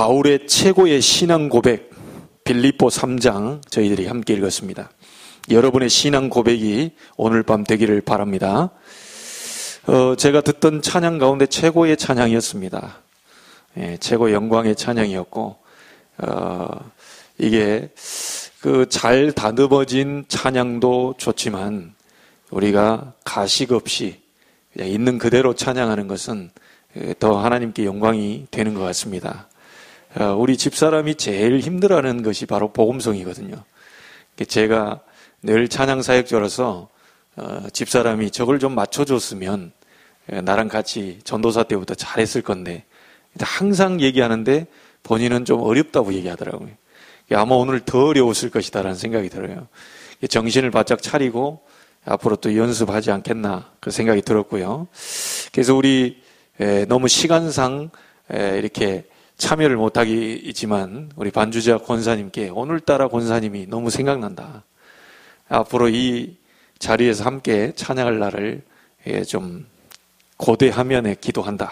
바울의 최고의 신앙 고백 빌립보 3장 저희들이 함께 읽었습니다. 여러분의 신앙 고백이 오늘 밤 되기를 바랍니다. 제가 듣던 찬양 가운데 최고의 찬양이었습니다. 최고 영광의 찬양이었고 이게 잘 다듬어진 찬양도 좋지만 우리가 가식 없이 그냥 있는 그대로 찬양하는 것은 더 하나님께 영광이 되는 것 같습니다. 우리 집사람이 제일 힘들어하는 것이 바로 복음성이거든요. 제가 늘 찬양 사역자로서 집사람이 저걸 좀 맞춰줬으면 나랑 같이 전도사 때부터 잘했을 건데 항상 얘기하는데 본인은 좀 어렵다고 얘기하더라고요. 아마 오늘 더 어려웠을 것이다라는 생각이 들어요. 정신을 바짝 차리고 앞으로 또 연습하지 않겠나 그 생각이 들었고요. 그래서 우리 너무 시간상 이렇게 참여를 못하기지만 우리 반주자 권사님께 오늘따라 권사님이 너무 생각난다. 앞으로 이 자리에서 함께 찬양할 날을 좀 고대하면에 기도한다.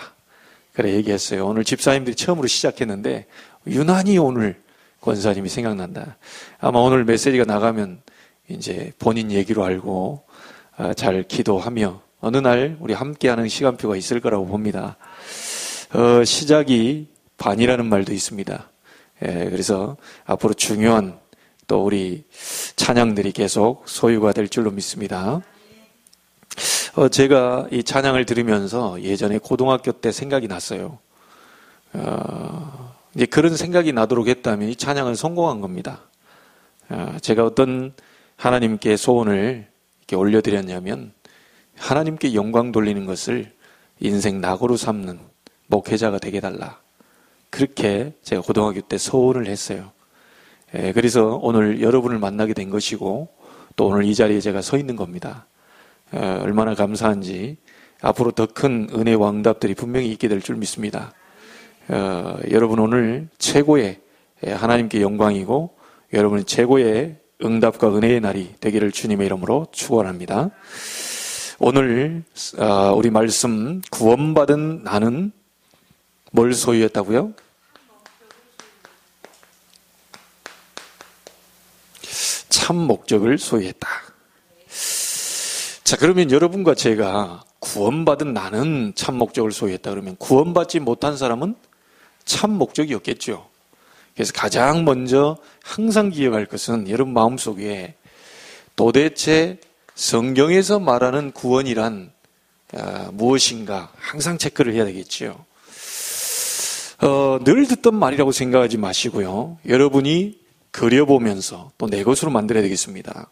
그래 얘기했어요. 오늘 집사님들이 처음으로 시작했는데 유난히 오늘 권사님이 생각난다. 아마 오늘 메시지가 나가면 이제 본인 얘기로 알고 잘 기도하며 어느 날 우리 함께하는 시간표가 있을 거라고 봅니다. 시작이 반이라는 말도 있습니다. 그래서 앞으로 중요한 또 우리 찬양들이 계속 소유가 될 줄로 믿습니다. 제가 이 찬양을 들으면서 예전에 고등학교 때 생각이 났어요. 이제 그런 생각이 나도록 했다면 이 찬양은 성공한 겁니다. 제가 어떤 하나님께 소원을 이렇게 올려드렸냐면 하나님께 영광 돌리는 것을 인생 낙오로 삼는 목회자가 되게 달라. 그렇게 제가 고등학교 때 소원을 했어요. 그래서 오늘 여러분을 만나게 된 것이고 또 오늘 이 자리에 제가 서 있는 겁니다. 얼마나 감사한지 앞으로 더 큰 은혜 왕답들이 분명히 있게 될 줄 믿습니다. 여러분 오늘 최고의 하나님께 영광이고 여러분 최고의 응답과 은혜의 날이 되기를 주님의 이름으로 축원합니다. 오늘 우리 말씀 구원받은 나는 뭘 소유했다고요? 참 목적을 소유했다. 자, 그러면 여러분과 제가 구원받은 나는 참 목적을 소유했다 그러면 구원받지 못한 사람은 참 목적이 없겠죠. 그래서 가장 먼저 항상 기억할 것은 여러분 마음속에 도대체 성경에서 말하는 구원이란 무엇인가 항상 체크를 해야 되겠죠. 늘 듣던 말이라고 생각하지 마시고요. 여러분이 그려보면서 또 내 것으로 만들어야 되겠습니다.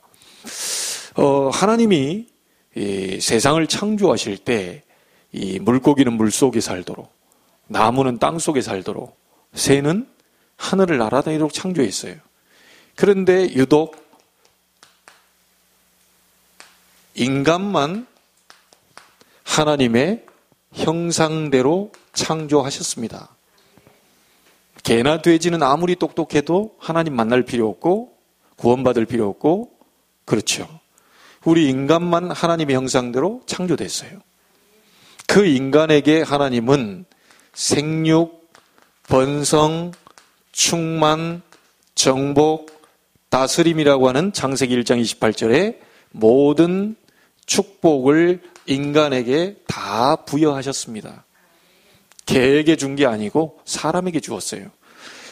하나님이 이 세상을 창조하실 때 이 물고기는 물속에 살도록 나무는 땅속에 살도록 새는 하늘을 날아다니도록 창조했어요. 그런데 유독 인간만 하나님의 형상대로 창조하셨습니다. 개나 돼지는 아무리 똑똑해도 하나님 만날 필요 없고 구원받을 필요 없고 그렇죠. 우리 인간만 하나님의 형상대로 창조됐어요. 그 인간에게 하나님은 생육, 번성, 충만, 정복, 다스림이라고 하는 창세기 1장 28절에 모든 축복을 인간에게 다 부여하셨습니다. 개에게 준 게 아니고 사람에게 주었어요.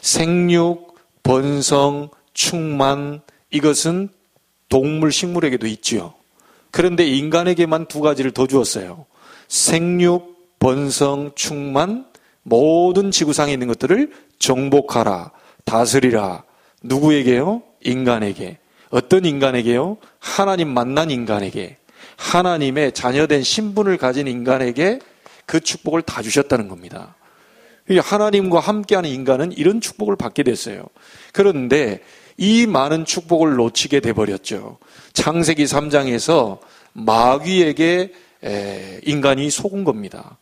생육, 번성, 충만 이것은 동물, 식물에게도 있지요. 그런데 인간에게만 두 가지를 더 주었어요. 생육, 번성, 충만 모든 지구상에 있는 것들을 정복하라, 다스리라. 누구에게요? 인간에게. 어떤 인간에게요? 하나님 만난 인간에게. 하나님의 자녀된 신분을 가진 인간에게 그 축복을 다 주셨다는 겁니다. 하나님과 함께하는 인간은 이런 축복을 받게 됐어요. 그런데 이 많은 축복을 놓치게 돼버렸죠. 창세기 3장에서 마귀에게 인간이 속은 겁니다.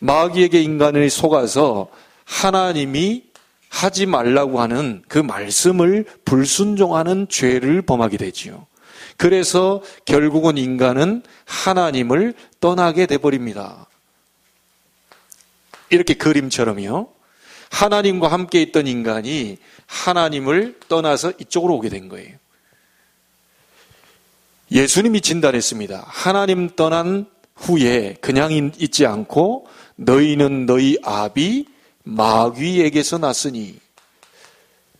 마귀에게 인간이 속아서 하나님이 하지 말라고 하는 그 말씀을 불순종하는 죄를 범하게 되지요. 그래서 결국은 인간은 하나님을 떠나게 돼버립니다. 이렇게 그림처럼요. 하나님과 함께 있던 인간이 하나님을 떠나서 이쪽으로 오게 된 거예요. 예수님이 진단했습니다. 하나님 떠난 후에 그냥 있지 않고 너희는 너희 아비 마귀에게서 났으니,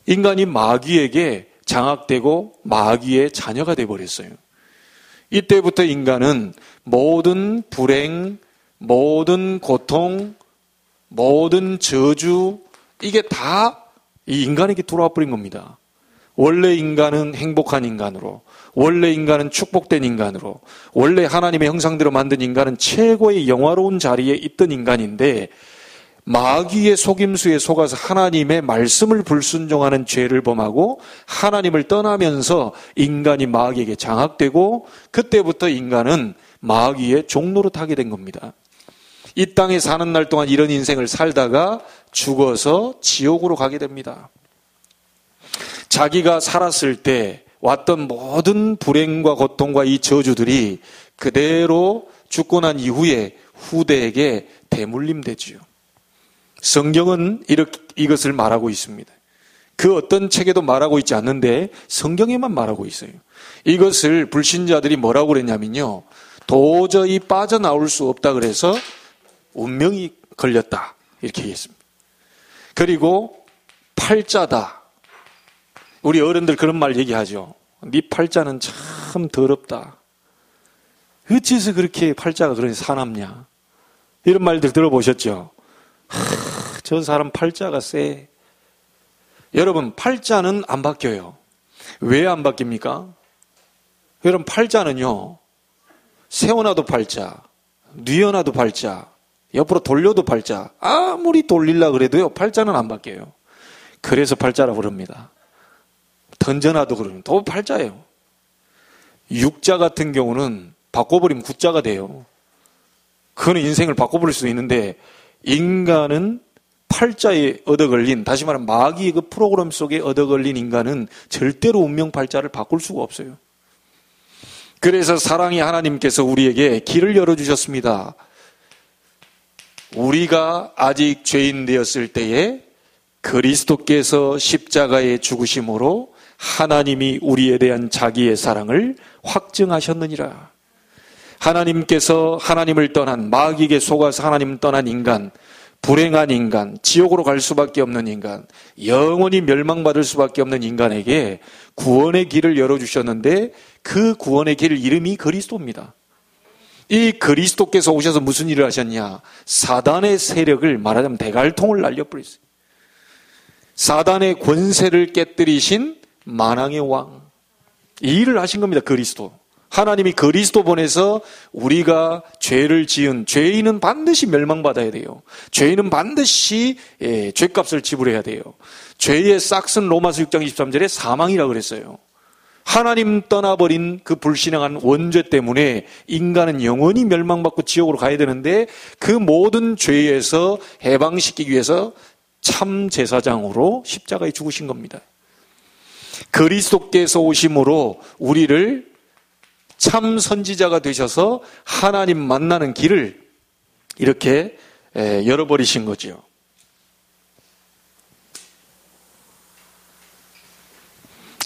인간이 마귀에게 장악되고 마귀의 자녀가 되어버렸어요. 이때부터 인간은 모든 불행, 모든 고통, 모든 저주, 이게 다 이 인간에게 들어와 버린 겁니다. 원래 인간은 행복한 인간으로, 원래 인간은 축복된 인간으로, 원래 하나님의 형상대로 만든 인간은 최고의 영화로운 자리에 있던 인간인데, 마귀의 속임수에 속아서 하나님의 말씀을 불순종하는 죄를 범하고 하나님을 떠나면서 인간이 마귀에게 장악되고, 그때부터 인간은 마귀의 종로로 타게 된 겁니다. 이 땅에 사는 날 동안 이런 인생을 살다가 죽어서 지옥으로 가게 됩니다. 자기가 살았을 때 왔던 모든 불행과 고통과 이 저주들이 그대로 죽고 난 이후에 후대에게 대물림되지요. 성경은 이것을 말하고 있습니다. 그 어떤 책에도 말하고 있지 않는데 성경에만 말하고 있어요. 이것을 불신자들이 뭐라고 그랬냐면요, 도저히 빠져나올 수 없다 그래서 운명이 걸렸다 이렇게 얘기했습니다. 그리고 팔자다. 우리 어른들 그런 말 얘기하죠. 네 팔자는 참 더럽다. 어째서 그렇게 팔자가 그렇게 사납냐. 이런 말들 들어보셨죠? 저 사람 팔자가 세. 여러분, 팔자는 안 바뀌어요. 왜 안 바뀝니까? 여러분, 팔자는요, 세워놔도 팔자, 뉘어놔도 팔자, 옆으로 돌려도 팔자, 아무리 돌리려고 그래도요, 팔자는 안 바뀌어요. 그래서 팔자라고 그럽니다. 던져놔도 그러면 또 팔자예요. 육자 같은 경우는 바꿔버리면 구자가 돼요. 그거는 인생을 바꿔버릴 수도 있는데, 인간은 팔자에 얻어걸린, 다시 말하면 마귀의 그 프로그램 속에 얻어걸린 인간은 절대로 운명 팔자를 바꿀 수가 없어요. 그래서 사랑의 하나님께서 우리에게 길을 열어주셨습니다. 우리가 아직 죄인 되었을 때에 그리스도께서 십자가에 죽으심으로 하나님이 우리에 대한 자기의 사랑을 확증하셨느니라. 하나님께서 하나님을 떠난, 마귀에게 속아서 하나님을 떠난 인간, 불행한 인간, 지옥으로 갈 수밖에 없는 인간, 영원히 멸망받을 수밖에 없는 인간에게 구원의 길을 열어주셨는데, 그 구원의 길 이름이 그리스도입니다. 이 그리스도께서 오셔서 무슨 일을 하셨냐? 사단의 세력을 말하자면 대갈통을 날려버렸어요. 사단의 권세를 깨뜨리신 만왕의 왕, 이 일을 하신 겁니다. 그리스도. 하나님이 그리스도 보내서 우리가 죄를 지은 죄인은 반드시 멸망받아야 돼요. 죄인은 반드시 죄값을 지불해야 돼요. 죄의 싹슨 로마서 6장 23절에 사망이라고 그랬어요. 하나님 떠나버린 그 불신앙한 원죄 때문에 인간은 영원히 멸망받고 지옥으로 가야 되는데, 그 모든 죄에서 해방시키기 위해서 참 제사장으로 십자가에 죽으신 겁니다. 그리스도께서 오심으로 우리를 참 선지자가 되셔서 하나님 만나는 길을 이렇게 열어버리신 거죠.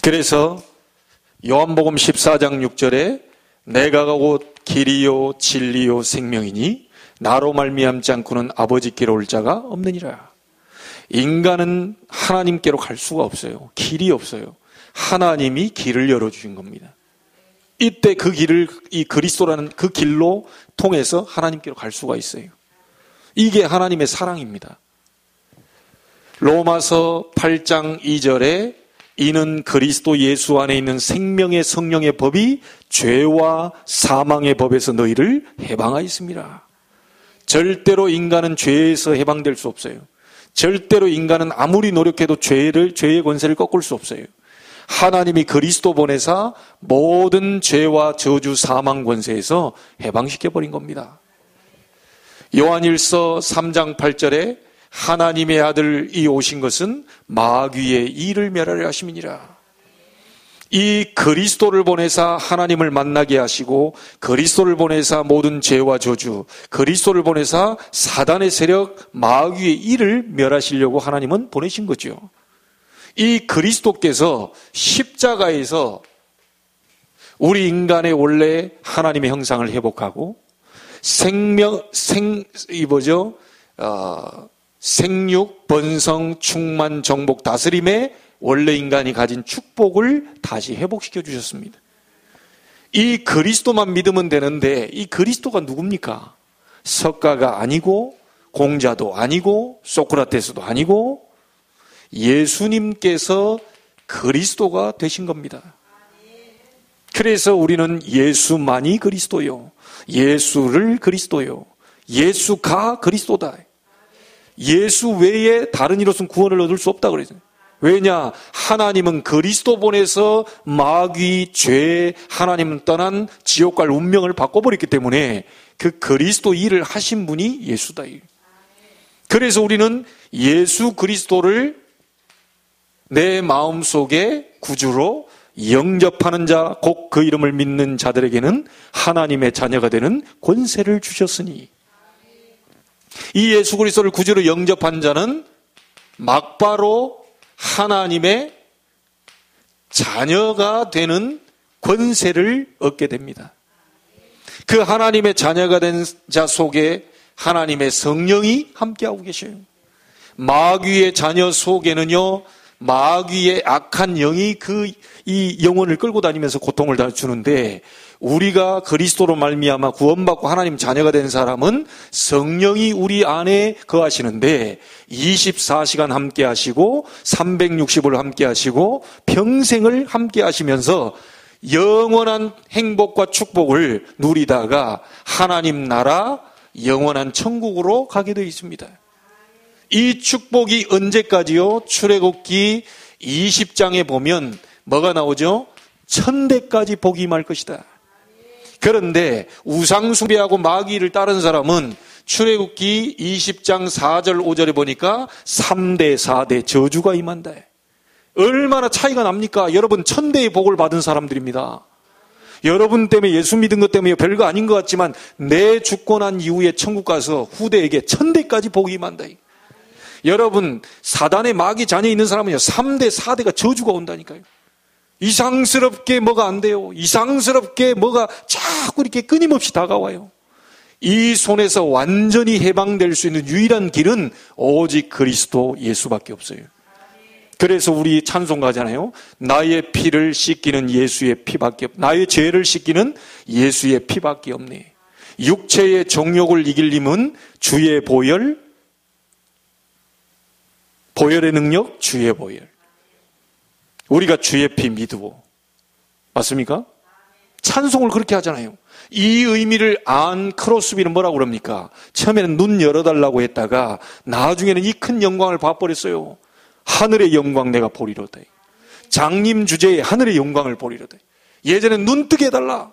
그래서 요한복음 14장 6절에 내가 곧 길이요 진리요 생명이니 나로 말미암지 않고는 아버지께로 올 자가 없느니라. 인간은 하나님께로 갈 수가 없어요. 길이 없어요. 하나님이 길을 열어주신 겁니다. 이때 그 길을, 이 그리스도라는 그 길로 통해서 하나님께로 갈 수가 있어요. 이게 하나님의 사랑입니다. 로마서 8장 2절에 이는 그리스도 예수 안에 있는 생명의 성령의 법이 죄와 사망의 법에서 너희를 해방하였습니다. 절대로 인간은 죄에서 해방될 수 없어요. 절대로 인간은 아무리 노력해도 죄의 권세를 꺾을 수 없어요. 하나님이 그리스도 보내사 모든 죄와 저주 사망 권세에서 해방시켜버린 겁니다. 요한일서 3장 8절에 하나님의 아들이 오신 것은 마귀의 일을 멸하려 하심이니라. 이 그리스도를 보내사 하나님을 만나게 하시고, 그리스도를 보내사 모든 죄와 저주, 그리스도를 보내사 사단의 세력, 마귀의 일을 멸하시려고 하나님은 보내신 거죠. 이 그리스도께서 십자가에서 우리 인간의 원래 하나님의 형상을 회복하고 생육, 번성, 충만, 정복, 다스림의 원래 인간이 가진 축복을 다시 회복시켜 주셨습니다. 이 그리스도만 믿으면 되는데, 이 그리스도가 누굽니까? 석가가 아니고 공자도 아니고 소크라테스도 아니고 예수님께서 그리스도가 되신 겁니다. 그래서 우리는 예수만이 그리스도요, 예수를 그리스도요, 예수가 그리스도다. 예수 외에 다른 이로서는 구원을 얻을 수 없다고 그랬어요. 왜냐? 하나님은 그리스도 보내서 마귀, 죄, 하나님은 떠난 지옥 갈 운명을 바꿔버렸기 때문에 그 그리스도 일을 하신 분이 예수다. 그래서 우리는 예수 그리스도를 내 마음속에 구주로 영접하는 자, 곧 그 이름을 믿는 자들에게는 하나님의 자녀가 되는 권세를 주셨으니, 이 예수 그리스도를 구주로 영접한 자는 막바로 하나님의 자녀가 되는 권세를 얻게 됩니다. 그 하나님의 자녀가 된 자 속에 하나님의 성령이 함께하고 계셔요. 마귀의 자녀 속에는요, 마귀의 악한 영이 이 영혼을 끌고 다니면서 고통을 다 주는데, 우리가 그리스도로 말미암아 구원받고 하나님 자녀가 된 사람은 성령이 우리 안에 거하시는데 24시간 함께 하시고 360을 함께 하시고 평생을 함께 하시면서 영원한 행복과 축복을 누리다가 하나님 나라 영원한 천국으로 가게 되어 있습니다. 이 축복이 언제까지요? 출애굽기 20장에 보면 뭐가 나오죠? 천대까지 복이 임할 것이다. 그런데 우상숭배하고 마귀를 따른 사람은 출애굽기 20장 4절 5절에 보니까 3대 4대 저주가 임한다. 얼마나 차이가 납니까? 여러분, 천대의 복을 받은 사람들입니다. 여러분 때문에, 예수 믿은 것 때문에 별거 아닌 것 같지만 내 죽고 난 이후에 천국 가서 후대에게 천대까지 복이 임한다. 여러분, 사단의 마귀 자녀 있는 사람은요, 3대 4대가 저주가 온다니까요. 이상스럽게 뭐가 안 돼요. 이상스럽게 뭐가 자꾸 이렇게 끊임없이 다가와요. 이 손에서 완전히 해방될 수 있는 유일한 길은 오직 그리스도 예수밖에 없어요. 그래서 우리 찬송가잖아요. 나의 피를 씻기는 예수의 피밖에 나의 죄를 씻기는 예수의 피밖에 없네. 육체의 정욕을 이길 힘은 주의 보혈, 보혈의 능력, 주의 보혈. 우리가 주의 피 믿고, 맞습니까? 찬송을 그렇게 하잖아요. 이 의미를 안 크로스비는 뭐라고 그럽니까? 처음에는 눈 열어달라고 했다가 나중에는 이 큰 영광을 봐버렸어요. 하늘의 영광 내가 보리로다. 장님 주제에 하늘의 영광을 보리로다. 예전엔 눈 뜨게 해달라.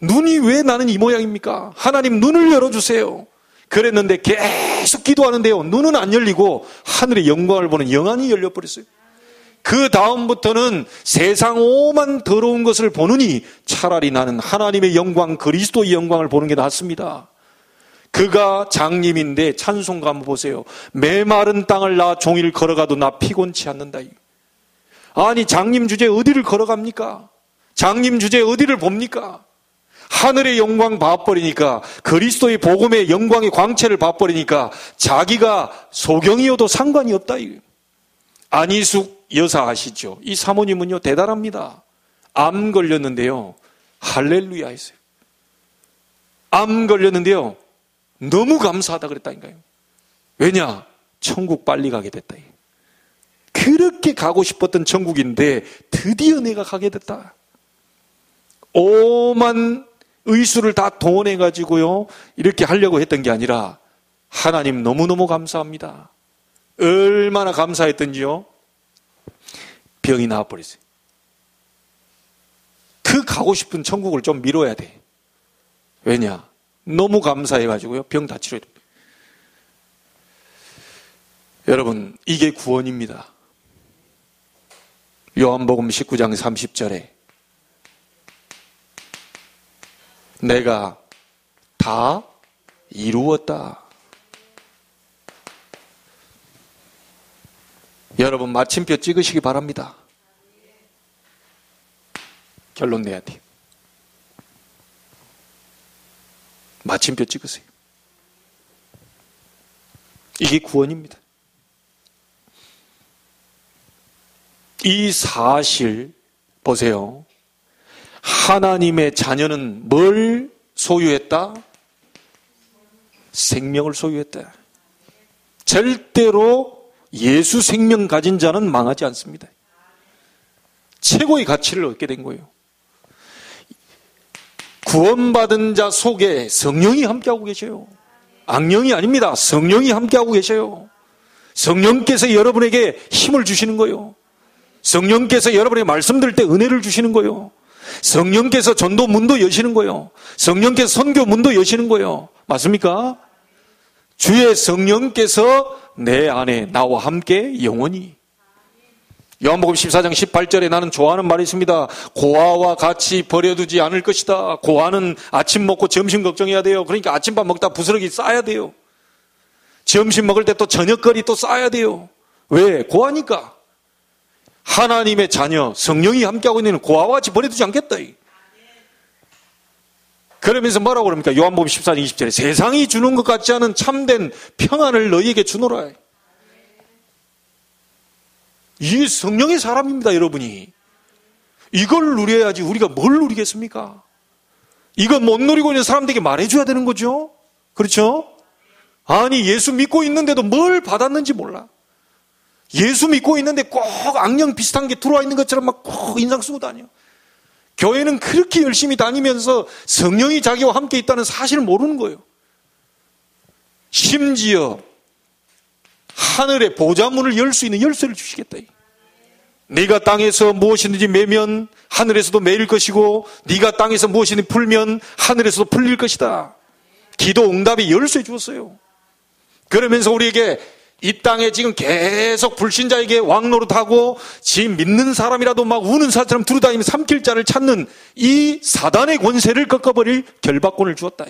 눈이 왜 나는 이 모양입니까? 하나님 눈을 열어주세요. 그랬는데 계속 기도하는데요, 눈은 안 열리고 하늘의 영광을 보는 영안이 열려버렸어요. 그 다음부터는 세상 오만 더러운 것을 보느니 차라리 나는 하나님의 영광, 그리스도의 영광을 보는 게 낫습니다. 그가 장님인데 찬송가 한번 보세요. 메마른 땅을 나 종일 걸어가도 나 피곤치 않는다. 아니, 장님 주제에 어디를 걸어갑니까? 장님 주제에 어디를 봅니까? 하늘의 영광 봐버리니까, 그리스도의 복음의 영광의 광채를 봐버리니까 자기가 소경이어도 상관이 없다. 안희숙 여사 아시죠? 이 사모님은요, 대단합니다. 암 걸렸는데요, 할렐루야 했어요. 암 걸렸는데요, 너무 감사하다 그랬다니까요. 왜냐? 천국 빨리 가게 됐다. 그렇게 가고 싶었던 천국인데 드디어 내가 가게 됐다. 오만 의수를 다 동원해가지고요, 이렇게 하려고 했던 게 아니라 하나님 너무너무 감사합니다. 얼마나 감사했던지요, 병이 나와버렸어요. 그 가고 싶은 천국을 좀 미뤄야 돼. 왜냐? 너무 감사해가지고요, 병 다 치료해야 됩니다. 여러분, 이게 구원입니다. 요한복음 19장 30절에 내가 다 이루었다. 여러분 마침표 찍으시기 바랍니다. 결론 내야 돼요. 마침표 찍으세요. 이게 구원입니다. 이 사실 보세요. 하나님의 자녀는 뭘 소유했다? 생명을 소유했다. 절대로 예수 생명 가진 자는 망하지 않습니다. 최고의 가치를 얻게 된 거예요. 구원받은 자 속에 성령이 함께하고 계셔요. 악령이 아닙니다. 성령이 함께하고 계셔요. 성령께서 여러분에게 힘을 주시는 거예요. 성령께서 여러분에게 말씀 들을 때 은혜를 주시는 거예요. 성령께서 전도 문도 여시는 거예요. 성령께서 선교 문도 여시는 거예요. 맞습니까? 주의 성령께서 내 안에 나와 함께 영원히. 요한복음 14장 18절에 나는 좋아하는 말이 있습니다. 고아와 같이 버려두지 않을 것이다. 고아는 아침 먹고 점심 걱정해야 돼요. 그러니까 아침밥 먹다 부스러기 싸야 돼요. 점심 먹을 때 또 저녁거리 또 싸야 돼요. 왜? 고아니까. 하나님의 자녀 성령이 함께하고 있는 고아와 같이 버려두지 않겠다. 그러면서 뭐라고 그럽니까? 요한복음 14장 20절에 세상이 주는 것 같지 않은 참된 평안을 너희에게 주노라. 이게 성령의 사람입니다, 여러분이. 이걸 누려야지 우리가 뭘 누리겠습니까? 이거 못 누리고 있는 사람들에게 말해줘야 되는 거죠? 그렇죠? 아니, 예수 믿고 있는데도 뭘 받았는지 몰라. 예수 믿고 있는데 꼭 악령 비슷한 게 들어와 있는 것처럼 막 꼭 인상 쓰고 다녀. 교회는 그렇게 열심히 다니면서 성령이 자기와 함께 있다는 사실을 모르는 거예요. 심지어 하늘의 보좌문을 열 수 있는 열쇠를 주시겠다. 네가 땅에서 무엇이든지 매면 하늘에서도 매일 것이고 네가 땅에서 무엇이든지 풀면 하늘에서도 풀릴 것이다. 기도 응답의 열쇠 주었어요. 그러면서 우리에게 이 땅에 지금 계속 불신자에게 왕노릇하고 지금 믿는 사람이라도 막 우는 사람처럼 두루다니며 삼킬 자를 찾는 이 사단의 권세를 꺾어버릴 결박권을 주었다.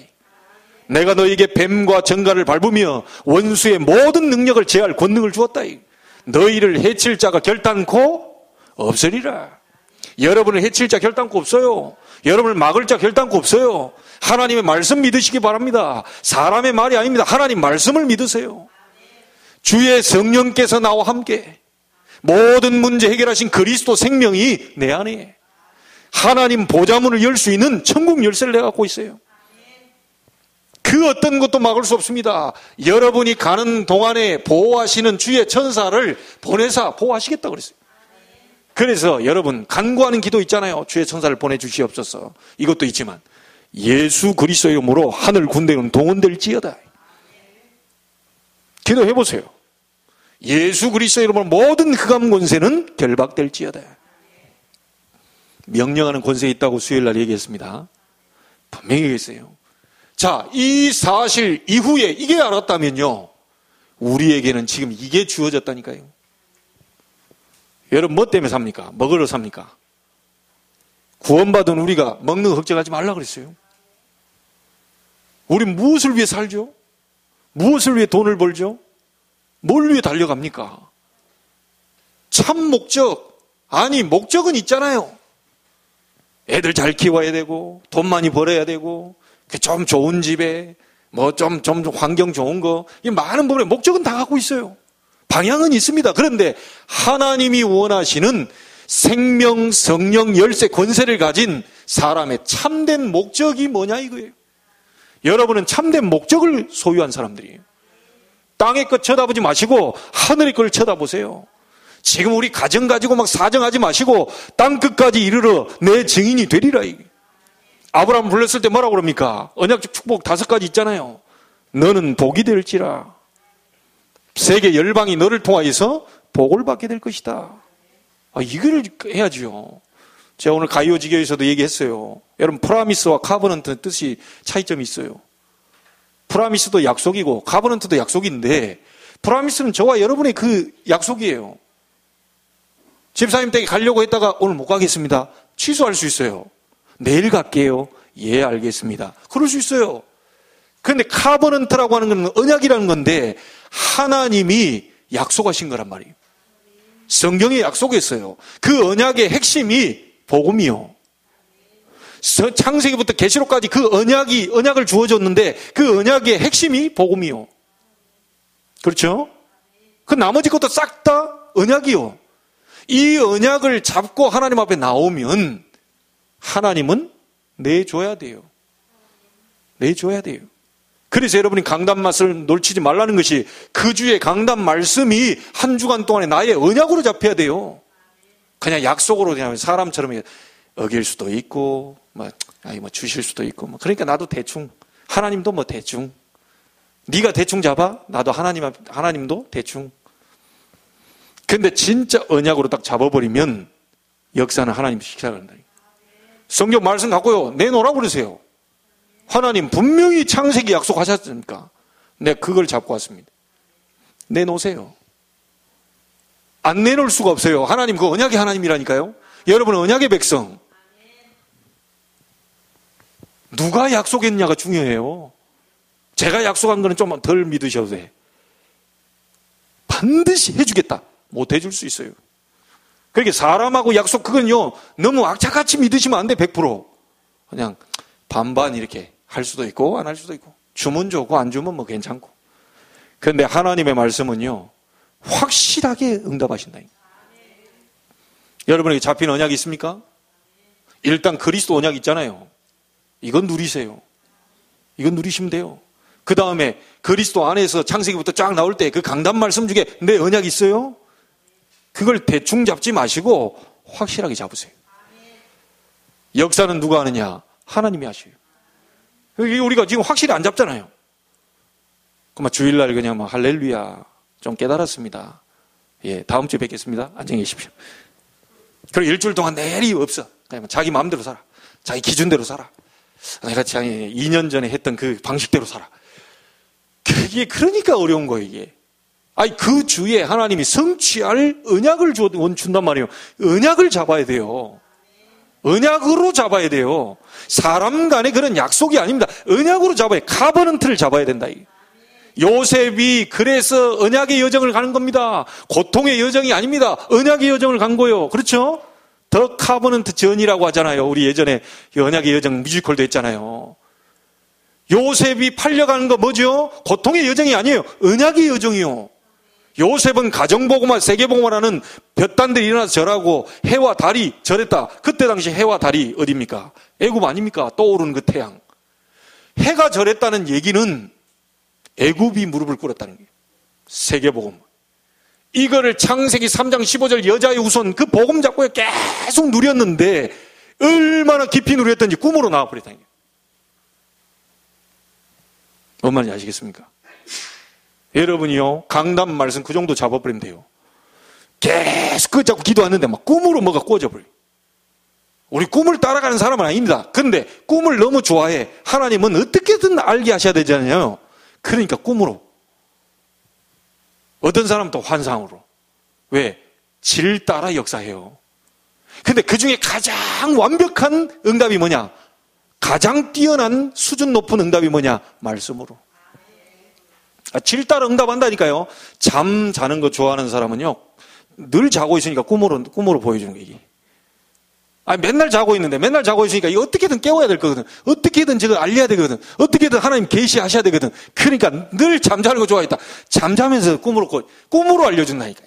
내가 너에게 뱀과 정갈을 밟으며 원수의 모든 능력을 제할 권능을 주었다. 너희를 해칠 자가 결단코 없으리라. 여러분을 해칠 자 결단코 없어요. 여러분을 막을 자 결단코 없어요. 하나님의 말씀 믿으시기 바랍니다. 사람의 말이 아닙니다. 하나님 말씀을 믿으세요. 주의 성령께서 나와 함께 모든 문제 해결하신 그리스도 생명이 내 안에 하나님 보좌문을 열 수 있는 천국 열쇠를 내가 갖고 있어요. 그 어떤 것도 막을 수 없습니다. 여러분이 가는 동안에 보호하시는 주의 천사를 보내사 보호하시겠다고 그랬어요. 그래서 여러분 간구하는 기도 있잖아요. 주의 천사를 보내주시옵소서. 이것도 있지만 예수 그리스도의 이름으로 하늘 군대는 동원될지어다. 기도해보세요. 예수 그리스도의 이름으로 모든 흑암 권세는 결박될지어다. 명령하는 권세에 있다고 수요일날 얘기했습니다. 분명히 얘기했어요. 자, 이 사실 이후에 이게 알았다면요, 우리에게는 지금 이게 주어졌다니까요. 여러분 뭐 때문에 삽니까? 먹으러 삽니까? 구원받은 우리가 먹는 거 걱정하지 말라 그랬어요. 우리 무엇을 위해 살죠? 무엇을 위해 돈을 벌죠? 뭘 위해 달려갑니까? 참 목적, 아니 목적은 있잖아요. 애들 잘 키워야 되고 돈 많이 벌어야 되고 좀 좋은 집에 뭐 좀 환경 좋은 거, 이 많은 부분에 목적은 다 갖고 있어요. 방향은 있습니다. 그런데 하나님이 원하시는 생명, 성령, 열쇠, 권세를 가진 사람의 참된 목적이 뭐냐 이거예요. 여러분은 참된 목적을 소유한 사람들이에요. 땅의 것 쳐다보지 마시고 하늘의 걸 쳐다보세요. 지금 우리 가정 가지고 막 사정하지 마시고 땅 끝까지 이르러 내 증인이 되리라. 아브라함 불렀을 때 뭐라고 그럽니까? 언약적 축복 5가지 있잖아요. 너는 복이 될지라. 세계 열방이 너를 통하여서 복을 받게 될 것이다. 이걸 해야죠. 제가 오늘 가이오지교에서도 얘기했어요. 여러분 프라미스와 카버넌트 뜻이 차이점이 있어요. 프라미스도 약속이고 카버넌트도 약속인데 프라미스는 저와 여러분의 그 약속이에요. 집사님 댁에 가려고 했다가 오늘 못 가겠습니다. 취소할 수 있어요. 내일 갈게요. 예, 알겠습니다. 그럴 수 있어요. 그런데 카버넌트라고 하는 건 언약이라는 건데 하나님이 약속하신 거란 말이에요. 성경에 약속했어요. 그 언약의 핵심이 복음이요. 창세기부터 계시록까지 그 언약을 주어졌는데 그 언약의 핵심이 복음이요. 그렇죠? 그 나머지 것도 싹 다 언약이요. 이 언약을 잡고 하나님 앞에 나오면 하나님은 내줘야 돼요. 내줘야 돼요. 그래서 여러분이 강단 맛을 놓치지 말라는 것이 그 주의 강단 말씀이 한 주간 동안에 나의 언약으로 잡혀야 돼요. 그냥 약속으로 그냥 사람처럼 어길 수도 있고, 뭐 주실 수도 있고, 그러니까 나도 대충, 하나님도 뭐 대충, 네가 대충 잡아, 나도 하나님도 대충. 근데 진짜 언약으로 딱 잡아버리면 역사는 하나님 시작한다. 성경 말씀 갖고요 내놓으라고 그러세요. 하나님 분명히 창세기 약속하셨으니까 내가 그걸 잡고 왔습니다. 내놓으세요. 안 내놓을 수가 없어요. 하나님 그 언약의 하나님이라니까요. 여러분 언약의 백성. 누가 약속했냐가 중요해요. 제가 약속한 거는 좀 덜 믿으셔도 돼. 반드시 해주겠다. 못 해줄 수 있어요. 그러니까 사람하고 약속 그건요 너무 악착같이 믿으시면 안 돼. 100%. 그냥 반반 이렇게 할 수도 있고 안 할 수도 있고 주면 좋고 안 주면 뭐 괜찮고. 그런데 하나님의 말씀은요 확실하게 응답하신다. 여러분에게 잡힌 언약이 있습니까? 일단 그리스도 언약 있잖아요. 이건 누리세요. 이건 누리시면 돼요. 그 다음에 그리스도 안에서 창세기부터 쫙 나올 때 그 강단 말씀 중에 내 언약이 있어요? 그걸 대충 잡지 마시고 확실하게 잡으세요. 역사는 누가 하느냐? 하나님이 하셔요. 우리가 지금 확실히 안 잡잖아요. 그만 주일날 그냥 할렐루야 좀 깨달았습니다. 예, 다음 주에 뵙겠습니다. 안녕히 계십시오. 그리고 일주일 동안 내일이 없어. 그냥 자기 마음대로 살아. 자기 기준대로 살아. 내가 2년 전에 했던 그 방식대로 살아. 그게 그러니까 어려운 거예요, 이게. 아니, 그 주에 하나님이 성취할 언약을 준단 말이에요. 언약을 잡아야 돼요. 언약으로 잡아야 돼요. 사람 간의 그런 약속이 아닙니다. 언약으로 잡아야, 카버넌트를 잡아야 된다. 요셉이 그래서 언약의 여정을 가는 겁니다. 고통의 여정이 아닙니다. 언약의 여정을 간 거예요. 그렇죠? 더 카버넌트 전이라고 하잖아요. 우리 예전에 언약의 여정 뮤지컬도 했잖아요. 요셉이 팔려가는 거 뭐죠? 고통의 여정이 아니에요. 언약의 여정이요. 요셉은 가정보고만 세계보고만하는 볕단들이 일어나서 절하고 해와 달이 절했다. 그때 당시 해와 달이 어디입니까? 애굽 아닙니까? 떠오르는 그 태양. 해가 절했다는 얘기는 애굽이 무릎을 꿇었다는 거예요. 세계복음. 이거를 창세기 3장 15절 여자의 후손 그 복음 잡고 계속 누렸는데 얼마나 깊이 누렸던지 꿈으로 나와버렸다는 거예요. 뭔 말인지 아시겠습니까? 여러분이요 강단 말씀 그 정도 잡아버리면 돼요. 계속 그거 잡고 기도하는데 막 꿈으로 뭐가 꽂아버려요. 우리 꿈을 따라가는 사람은 아닙니다. 그런데 꿈을 너무 좋아해. 하나님은 어떻게든 알게 하셔야 되잖아요. 그러니까 꿈으로. 어떤 사람은 또 환상으로. 왜? 질 따라 역사해요. 근데 그 중에 가장 완벽한 응답이 뭐냐? 가장 뛰어난 수준 높은 응답이 뭐냐? 말씀으로. 질 따라 응답한다니까요. 잠 자는 거 좋아하는 사람은요, 늘 자고 있으니까 꿈으로 보여주는 게 이게. 맨날 자고 있으니까 이거 어떻게든 깨워야 될 거거든. 어떻게든 저거 알려야 되거든. 어떻게든 하나님 계시하셔야 되거든. 그러니까 늘 잠자는 거 좋아했다. 잠자면서 꿈으로 알려준다니까.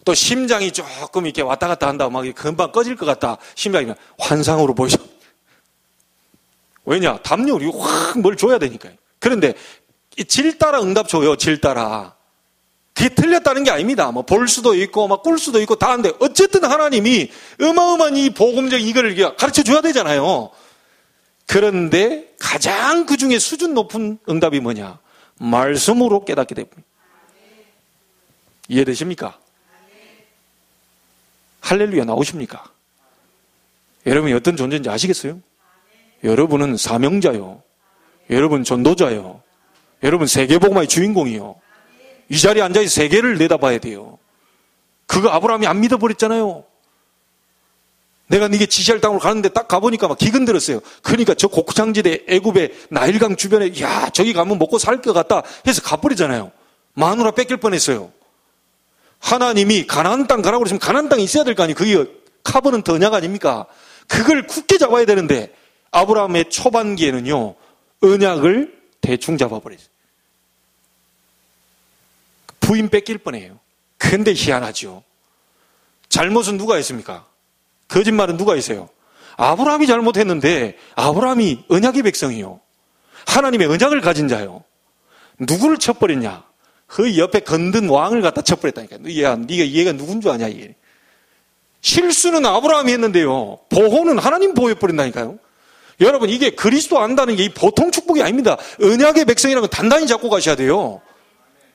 또 심장이 조금 이렇게 왔다 갔다 한다. 막 금방 꺼질 것 같다. 심장이 환상으로 보여줘. 왜냐? 담력이 확 뭘 줘야 되니까요. 그런데 질 따라 응답 줘요. 질 따라. 그게 틀렸다는 게 아닙니다. 뭐 볼 수도 있고 막 꿀 수도 있고 다 한데 어쨌든 하나님이 어마어마한 이 복음적 이거를 가르쳐 줘야 되잖아요. 그런데 가장 그 중에 수준 높은 응답이 뭐냐? 말씀으로 깨닫게 됩니다. 이해되십니까? 할렐루야 나오십니까? 여러분이 어떤 존재인지 아시겠어요? 여러분은 사명자요. 여러분 전도자요. 여러분 세계복음화의 주인공이요. 이 자리에 앉아서 세계를 내다봐야 돼요. 그거 아브라함이 안 믿어버렸잖아요. 내가 네게 지시할 땅으로 가는데 딱 가보니까 막 기근 들었어요. 그러니까 저 곡창지대 애굽의 나일강 주변에 야 저기 가면 먹고 살 것 같다 해서 가버리잖아요. 마누라 뺏길 뻔했어요. 하나님이 가나안 땅 가라고 그러시면 가나안 땅이 있어야 될 거 아니에요. 그게 카버넌트 언약 아닙니까? 그걸 굳게 잡아야 되는데 아브라함의 초반기에는요 언약을 대충 잡아버렸어요. 부인 뺏길 뻔해요. 근데 희한하죠. 잘못은 누가 했습니까? 거짓말은 누가 했어요? 아브라함이 잘못했는데 아브라함이 언약의 백성이요. 하나님의 언약을 가진 자요. 누구를 쳐버렸냐? 그 옆에 건든 왕을 갖다 쳐버렸다니까. 얘가 누군 줄 아냐 이게. 실수는 아브라함이 했는데요. 보호는 하나님 보호해버린다니까요. 여러분 이게 그리스도 안다는 게 이 보통 축복이 아닙니다. 언약의 백성이라는 건 단단히 잡고 가셔야 돼요.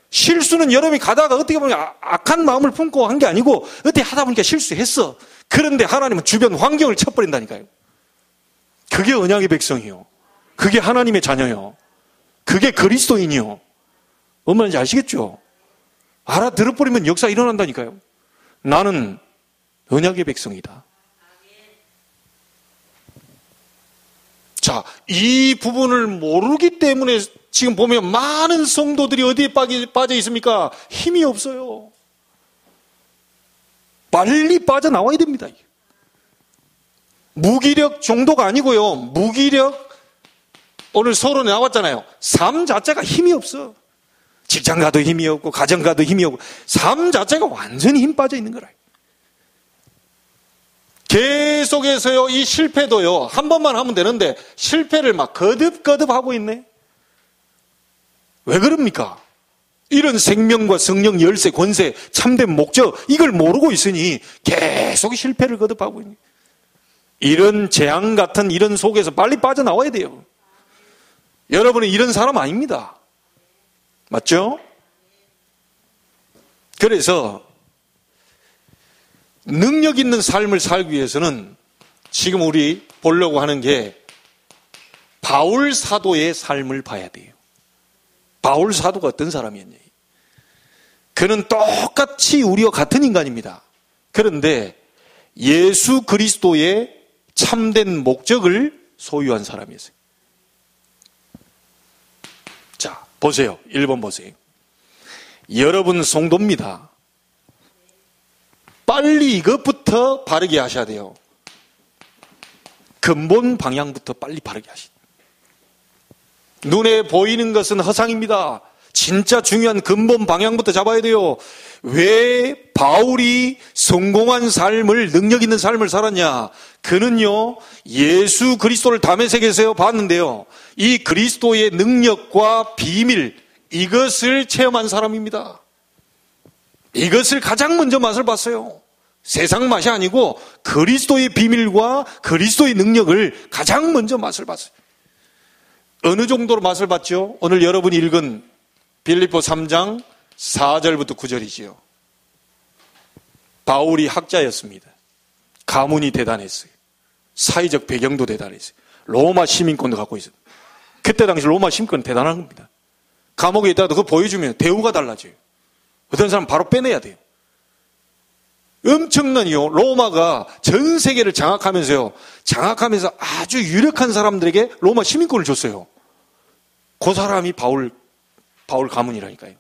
실수는 여러분이 가다가 어떻게 보면 악한 마음을 품고 한 게 아니고 어떻게 하다 보니까 실수했어. 그런데 하나님은 주변 환경을 쳐버린다니까요. 그게 언약의 백성이요. 그게 하나님의 자녀요. 그게 그리스도인이요. 뭔 말인지 아시겠죠? 알아들어버리면 역사 일어난다니까요. 나는 언약의 백성이다. 자, 이 부분을 모르기 때문에 지금 보면 많은 성도들이 어디에 빠져 있습니까? 힘이 없어요. 빨리 빠져나와야 됩니다. 무기력 정도가 아니고요. 무기력, 오늘 서론에 나왔잖아요. 삶 자체가 힘이 없어. 직장 가도 힘이 없고, 가정 가도 힘이 없고, 삶 자체가 완전히 힘 빠져 있는 거라. 계속해서요, 이 실패도요, 한 번만 하면 되는데, 실패를 막 거듭거듭 하고 있네. 왜 그럽니까? 이런 생명과 성령, 열쇠, 권세, 참된 목적, 이걸 모르고 있으니 계속 실패를 거듭하고 있네. 이런 재앙 같은 이런 속에서 빨리 빠져나와야 돼요. 여러분은 이런 사람 아닙니다. 맞죠? 그래서 능력 있는 삶을 살기 위해서는 지금 우리 보려고 하는 게 바울 사도의 삶을 봐야 돼요. 바울 사도가 어떤 사람이었냐. 그는 똑같이 우리와 같은 인간입니다. 그런데 예수 그리스도의 참된 목적을 소유한 사람이었어요. 자, 보세요. 1번 보세요. 여러분 성도입니다. 빨리 이것부터 바르게 하셔야 돼요. 근본 방향부터 빨리 바르게 하셔야 돼요. 눈에 보이는 것은 허상입니다. 진짜 중요한 근본 방향부터 잡아야 돼요. 왜 바울이 성공한 삶을, 능력 있는 삶을 살았냐? 그는요, 예수 그리스도를 다메섹에서 봤는데요. 이 그리스도의 능력과 비밀, 이것을 체험한 사람입니다. 이것을 가장 먼저 맛을 봤어요. 세상 맛이 아니고 그리스도의 비밀과 그리스도의 능력을 가장 먼저 맛을 봤어요. 어느 정도로 맛을 봤죠? 오늘 여러분이 읽은 빌립보 3장 4절부터 9절이지요. 바울이 학자였습니다. 가문이 대단했어요. 사회적 배경도 대단했어요. 로마 시민권도 갖고 있어요. 그때 당시 로마 시민권은 대단한 겁니다. 감옥에 있다가도 그거 보여주면 대우가 달라져요. 어떤 사람은 바로 빼내야 돼요. 엄청난요. 로마가 전 세계를 장악하면서 아주 유력한 사람들에게 로마 시민권을 줬어요. 그 사람이 바울 가문이라니까요.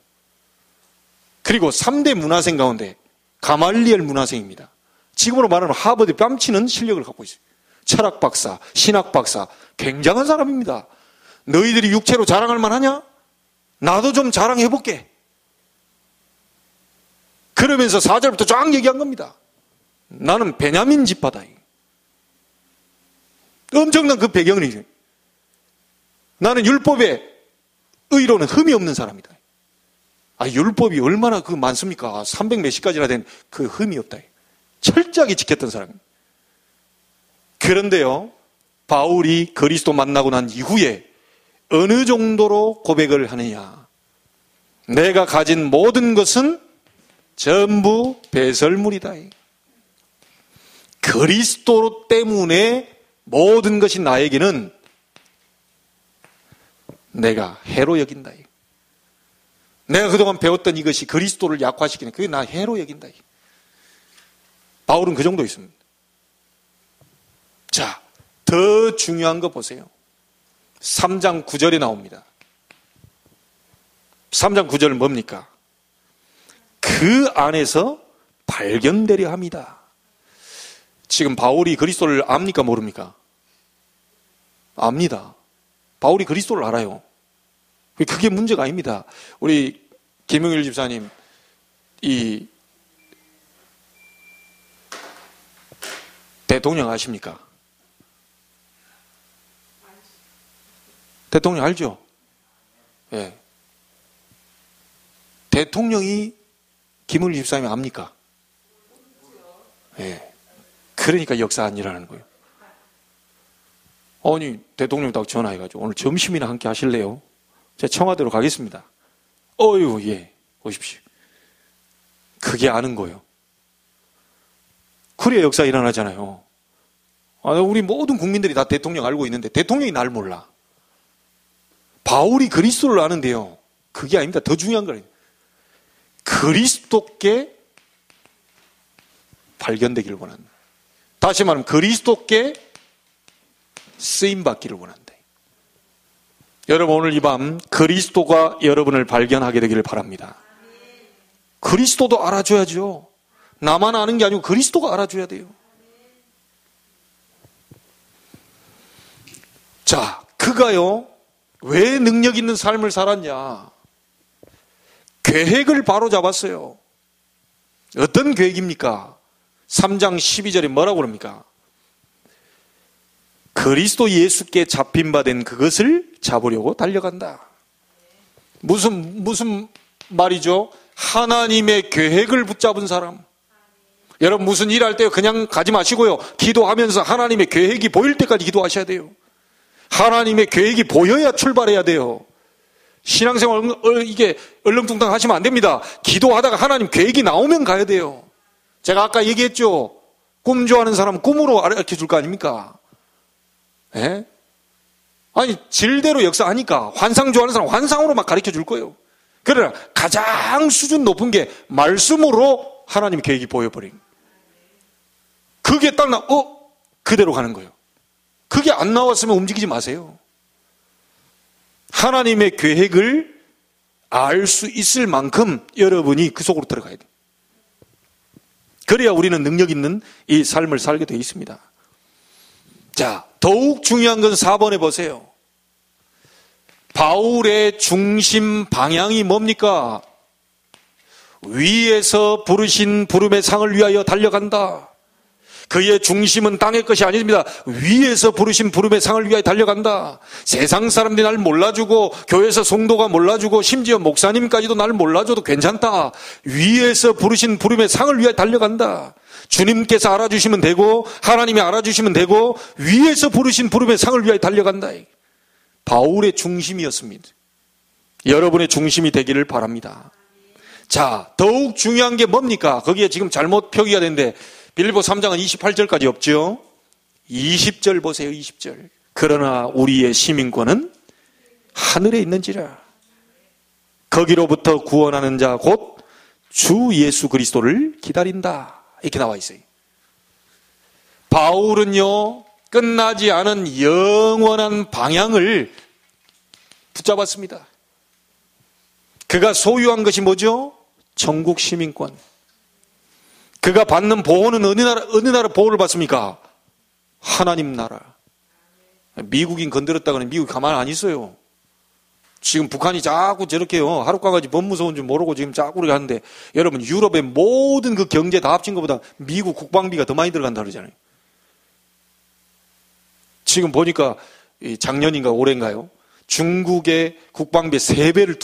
그리고 3대 문화생 가운데 가말리엘 문화생입니다. 지금으로 말하면 하버드 뺨치는 실력을 갖고 있어요. 철학 박사, 신학 박사, 굉장한 사람입니다. 너희들이 육체로 자랑할 만하냐? 나도 좀 자랑해볼게. 그러면서 4절부터 쫙 얘기한 겁니다. 나는 베냐민 지파다. 엄청난 그 배경이죠. 나는 율법의 의로는 흠이 없는 사람이다. 율법이 얼마나 많습니까? 300 몇십 가지나 된 그 흠이 없다. 철저하게 지켰던 사람입니다. 그런데요, 바울이 그리스도 만나고 난 이후에 어느 정도로 고백을 하느냐. 내가 가진 모든 것은 전부 배설물이다. 그리스도 때문에 모든 것이 나에게는 내가 해로 여긴다. 내가 그동안 배웠던 이것이 그리스도를 약화시키는 그게 나 해로 여긴다. 바울은 그 정도 있습니다. 자, 더 중요한 거 보세요. 3장 9절에 나옵니다. 3장 9절은 뭡니까? 그 안에서 발견되려 합니다. 지금 바울이 그리스도를 압니까 모릅니까? 압니다. 바울이 그리스도를 알아요. 그게 문제가 아닙니다. 우리 김영일 집사님, 이 대통령 아십니까? 대통령 알죠? 예. 네. 대통령이 김영일 집사님 압니까? 예. 네. 그러니까 역사 안 일어나는 거예요. 아니, 대통령 딱 전화해가지고 오늘 점심이나 함께 하실래요? 제가 청와대로 가겠습니다. 어휴, 예, 오십시오. 그게 아는 거예요. 그래야 역사 일어나잖아요. 우리 모든 국민들이 다 대통령 알고 있는데 대통령이 날 몰라. 바울이 그리스도를 아는데요. 그게 아닙니다. 더 중요한 거예요. 그리스도께 발견되기를 원한다. 다시 말하면 그리스도께 쓰임받기를 원한다. 여러분 오늘 이 밤 그리스도가 여러분을 발견하게 되기를 바랍니다. 그리스도도 알아줘야죠. 나만 아는 게 아니고 그리스도가 알아줘야 돼요. 자, 그가요 왜 능력 있는 삶을 살았냐? 계획을 바로 잡았어요. 어떤 계획입니까? 3장 12절에 뭐라고 그럽니까? 그리스도 예수께 잡힌 바 된 그것을 잡으려고 달려간다. 무슨 말이죠? 하나님의 계획을 붙잡은 사람. 여러분 무슨 일할 때 그냥 가지 마시고요. 기도하면서 하나님의 계획이 보일 때까지 기도하셔야 돼요. 하나님의 계획이 보여야 출발해야 돼요. 신앙생활 이게 얼렁뚱땅 하시면 안 됩니다. 기도하다가 하나님 계획이 나오면 가야 돼요. 제가 아까 얘기했죠. 꿈 좋아하는 사람은 꿈으로 가르쳐줄 거 아닙니까? 예? 아니 질대로 역사하니까 환상 좋아하는 사람 환상으로 막 가르쳐줄 거예요. 그러나 가장 수준 높은 게 말씀으로 하나님의 계획이 보여버린. 그게 딱 그대로 가는 거예요. 그게 안 나왔으면 움직이지 마세요. 하나님의 계획을 알 수 있을 만큼 여러분이 그 속으로 들어가야 돼요. 그래야 우리는 능력 있는 이 삶을 살게 되어 있습니다. 자, 더욱 중요한 건 4번에 보세요. 바울의 중심 방향이 뭡니까? 위에서 부르신 부름의 상을 위하여 달려간다. 그의 중심은 땅의 것이 아닙니다. 위에서 부르신 부름의 상을 위하여 달려간다. 세상 사람들이 날 몰라주고 교회에서 성도가 몰라주고 심지어 목사님까지도 날 몰라줘도 괜찮다. 위에서 부르신 부름의 상을 위하여 달려간다. 주님께서 알아주시면 되고 하나님이 알아주시면 되고 위에서 부르신 부름의 상을 위하여 달려간다. 바울의 중심이었습니다. 여러분의 중심이 되기를 바랍니다. 자, 더욱 중요한 게 뭡니까? 거기에 지금 잘못 표기가 됐는데 빌립보 3장은 28절까지 없죠. 20절 보세요. 20절. 그러나 우리의 시민권은 하늘에 있는지라. 거기로부터 구원하는 자 곧 주 예수 그리스도를 기다린다. 이렇게 나와 있어요. 바울은요 끝나지 않은 영원한 방향을 붙잡았습니다. 그가 소유한 것이 뭐죠? 천국 시민권. 그가 받는 보호는 어느 나라 보호를 받습니까? 하나님 나라. 미국인 건드렸다가는 미국이 가만 안 있어요. 지금 북한이 자꾸 저렇게요. 하룻가지 뭔 무서운 줄 모르고 지금 자꾸 그렇게 하는데 여러분 유럽의 모든 그 경제 다 합친 것보다 미국 국방비가 더 많이 들어간다 그러잖아요. 지금 보니까 작년인가 올해인가요? 중국의 국방비의 3배를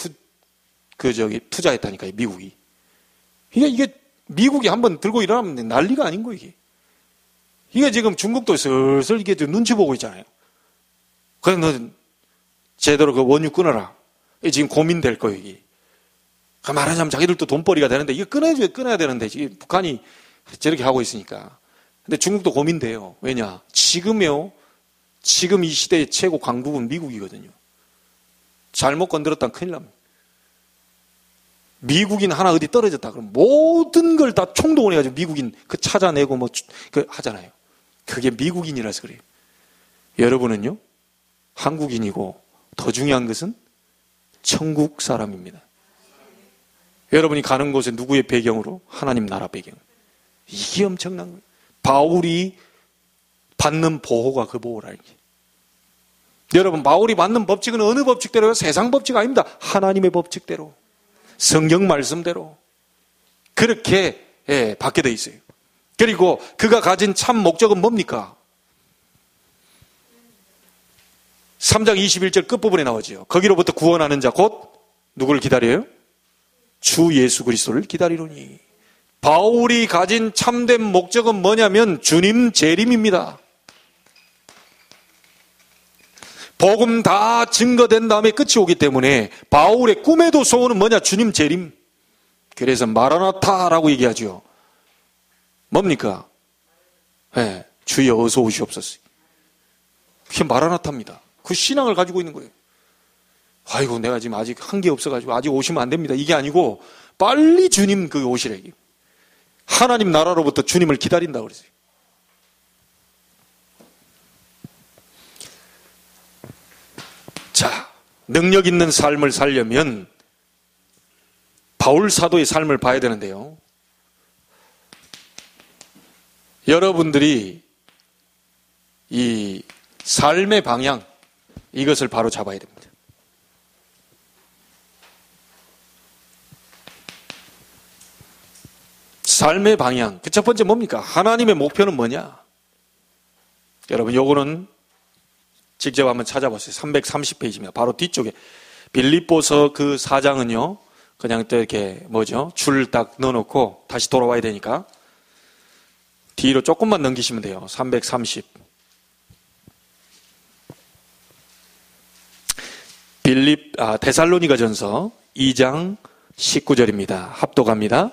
투자했다니까요. 미국이. 이게 미국이 한번 들고 일어나면 난리가 아닌 거예요. 이게 지금 중국도 슬슬 이게 눈치 보고 있잖아요. 그래서 너 제대로 그 원유 끊어라. 이게 지금 고민될 거예요. 이게. 말하자면 자기들도 돈벌이가 되는데 이게 끊어야 되는데 지금 북한이 저렇게 하고 있으니까. 근데 중국도 고민돼요. 왜냐? 지금 이 시대의 최고 강국은 미국이거든요. 잘못 건드렸다면 큰일 납니다. 미국인 하나 어디 떨어졌다 그러면 모든 걸 다 총동원해가지고 미국인 그 찾아내고 그 하잖아요. 그게 미국인이라서 그래요. 여러분은요, 한국인이고 더 중요한 것은 천국 사람입니다. 여러분이 가는 곳에 누구의 배경으로? 하나님 나라 배경. 이게 엄청난 거예요. 바울이 받는 보호가 그 보호라. 이게. 여러분, 바울이 받는 법칙은 어느 법칙대로요? 세상 법칙 아닙니다. 하나님의 법칙대로, 성경 말씀대로 그렇게 받게 돼 있어요. 그리고 그가 가진 참 목적은 뭡니까? 3장 21절 끝부분에 나오죠. 거기로부터 구원하는 자 곧 누구를 기다려요? 주 예수 그리스도를 기다리노니. 바울이 가진 참된 목적은 뭐냐면 주님 재림입니다. 복음 다 증거된 다음에 끝이 오기 때문에 바울의 꿈에도 소원은 뭐냐? 주님 재림. 그래서 마라나타라고 얘기하죠. 뭡니까? 네, 주여 어서 오시옵소서. 그게 마라나타입니다. 그 신앙을 가지고 있는 거예요. 아이고, 내가 지금 아직 한 게 없어가지고 아직 오시면 안 됩니다. 이게 아니고 빨리 주님 그 오시래. 하나님 나라로부터 주님을 기다린다고 그랬어요. 자, 능력 있는 삶을 살려면 바울 사도의 삶을 봐야 되는데요. 여러분들이 이 삶의 방향, 이것을 바로 잡아야 됩니다. 삶의 방향. 그 첫 번째 뭡니까? 하나님의 목표는 뭐냐? 여러분, 요거는 직접 한번 찾아보세요. 330페이지입니다. 바로 뒤쪽에. 빌립보서 그 4장은요, 그냥 또 이렇게 줄 딱 넣어놓고 다시 돌아와야 되니까 뒤로 조금만 넘기시면 돼요. 330. 데살로니가전서 2장 19절입니다. 합독합니다.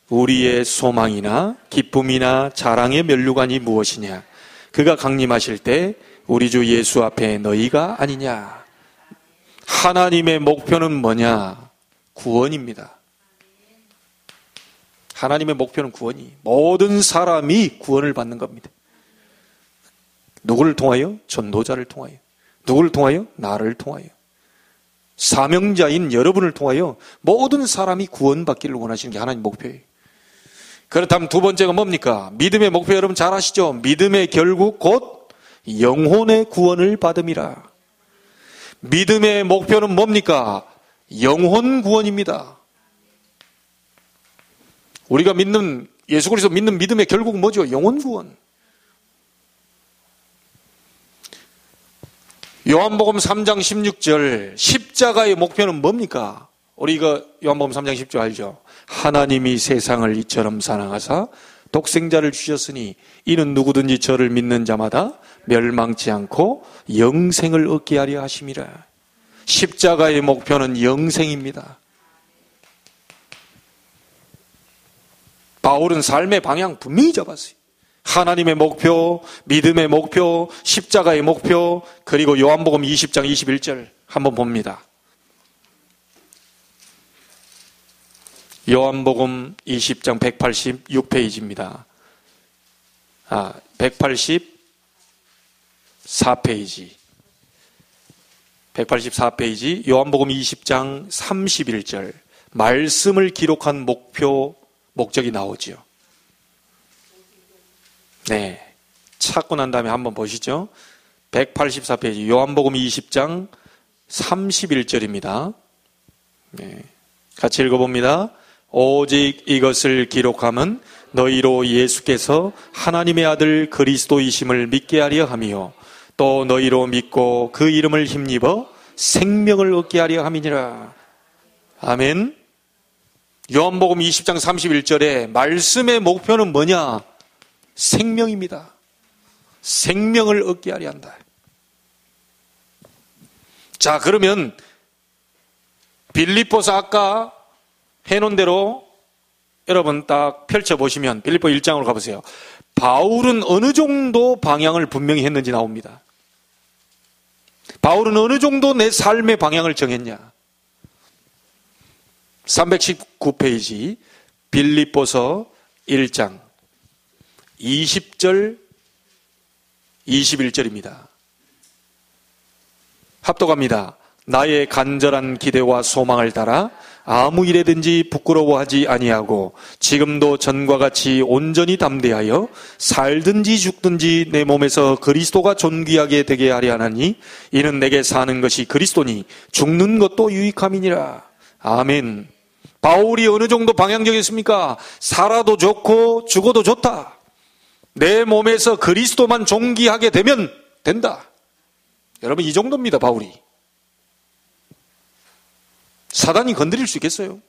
우리의 소망이나 기쁨이나 자랑의 면류관이 무엇이냐? 그가 강림하실 때 우리 주 예수 앞에 너희가 아니냐? 하나님의 목표는 뭐냐? 구원입니다. 하나님의 목표는 구원이. 모든 사람이 구원을 받는 겁니다. 누구를 통하여? 전도자를 통하여. 누구를 통하여? 나를 통하여. 사명자인 여러분을 통하여 모든 사람이 구원받기를 원하시는 게 하나님 목표예요. 그렇다면 두 번째가 뭡니까? 믿음의 목표 여러분 잘 아시죠? 믿음의 결국 곧 영혼의 구원을 받음이라. 믿음의 목표는 뭡니까? 영혼 구원입니다. 우리가 믿는 예수 그리스도 믿는 믿음의 결국은 뭐죠? 영혼 구원. 요한복음 3장 16절 십자가의 목표는 뭡니까? 우리 이거 요한복음 3장 10절 알죠? 하나님이 세상을 이처럼 사랑하사 독생자를 주셨으니 이는 누구든지 저를 믿는 자마다 멸망치 않고 영생을 얻게 하려 하심이라. 십자가의 목표는 영생입니다. 바울은 삶의 방향 분명히 잡았어요. 하나님의 목표, 믿음의 목표, 십자가의 목표, 그리고 요한복음 20장 21절 한번 봅니다. 요한복음 20장 186페이지입니다. 184페이지. 184페이지 요한복음 20장 31절 말씀을 기록한 목적이 나오죠. 네, 찾고 난 다음에 한번 보시죠. 184페이지 요한복음 20장 31절입니다. 네, 같이 읽어봅니다. 오직 이것을 기록함은 너희로 예수께서 하나님의 아들 그리스도이심을 믿게 하려 함이요 또 너희로 믿고 그 이름을 힘입어 생명을 얻게 하려 함이니라. 아멘. 요한복음 20장 31절에 말씀의 목표는 뭐냐? 생명입니다. 생명을 얻게 하려 한다. 자, 그러면 빌립보서 아까 해놓은 대로 여러분 딱 펼쳐보시면 빌립보 1장으로 가보세요. 바울은 어느 정도 방향을 분명히 했는지 나옵니다. 바울은 어느 정도 내 삶의 방향을 정했냐? 319페이지 빌립보서 1장 20절 21절입니다. 합독합니다. 나의 간절한 기대와 소망을 따라 아무 일에든지 부끄러워하지 아니하고 지금도 전과 같이 온전히 담대하여 살든지 죽든지 내 몸에서 그리스도가 존귀하게 되게 하려 하나니 이는 내게 사는 것이 그리스도니 죽는 것도 유익함이니라. 아멘. 바울이 어느 정도 방향적이었습니까? 살아도 좋고 죽어도 좋다. 내 몸에서 그리스도만 존귀하게 되면 된다. 여러분, 이 정도입니다. 바울이. 사단이 건드릴 수 있겠어요?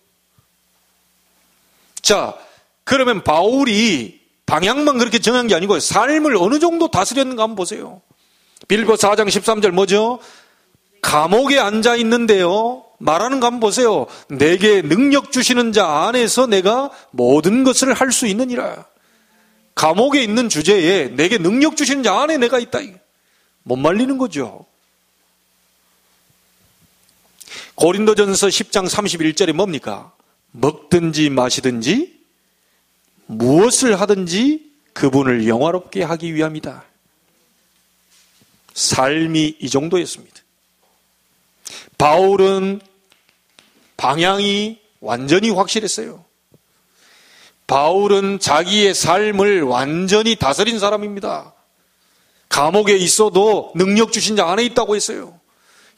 자, 그러면 바울이 방향만 그렇게 정한 게 아니고 삶을 어느 정도 다스렸는가 한번 보세요. 빌립보서 4장 13절 뭐죠? 감옥에 앉아 있는데요, 말하는 거 한번 보세요. 내게 능력 주시는 자 안에서 내가 모든 것을 할 수 있느니라. 감옥에 있는 주제에 내게 능력 주시는 자 안에 내가 있다. 못 말리는 거죠. 고린도전서 10장 31절에 뭡니까? 먹든지 마시든지 무엇을 하든지 그분을 영화롭게 하기 위함이다. 삶이 이 정도였습니다. 바울은 방향이 완전히 확실했어요. 바울은 자기의 삶을 완전히 다스린 사람입니다. 감옥에 있어도 능력 주신 자 안에 있다고 했어요.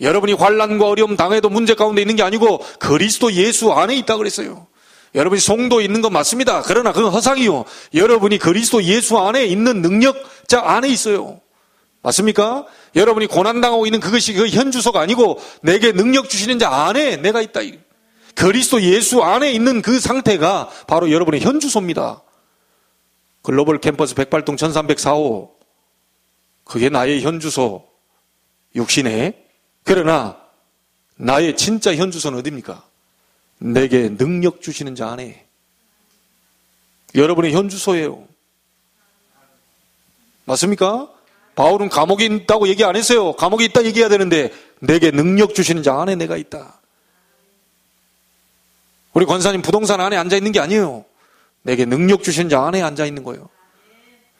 여러분이 환난과 어려움 당해도 문제 가운데 있는 게 아니고 그리스도 예수 안에 있다고 그랬어요. 여러분이 송도에 있는 건 맞습니다. 그러나 그건 허상이요. 여러분이 그리스도 예수 안에 있는 능력자 안에 있어요. 맞습니까? 여러분이 고난당하고 있는 그것이 그 현주소가 아니고 내게 능력 주시는 자 안에 내가 있다. 그리스도 예수 안에 있는 그 상태가 바로 여러분의 현주소입니다. 글로벌 캠퍼스 108동 1304호, 그게 나의 현주소, 육신에. 그러나 나의 진짜 현주소는 어디입니까? 내게 능력 주시는 자 안에. 여러분의 현주소예요. 맞습니까? 바울은 감옥에 있다고 얘기 안 했어요. 감옥에 있다 얘기해야 되는데 내게 능력 주시는 자 안에 내가 있다. 우리 권사님 부동산 안에 앉아 있는 게 아니에요. 내게 능력 주시는 자 안에 앉아 있는 거예요.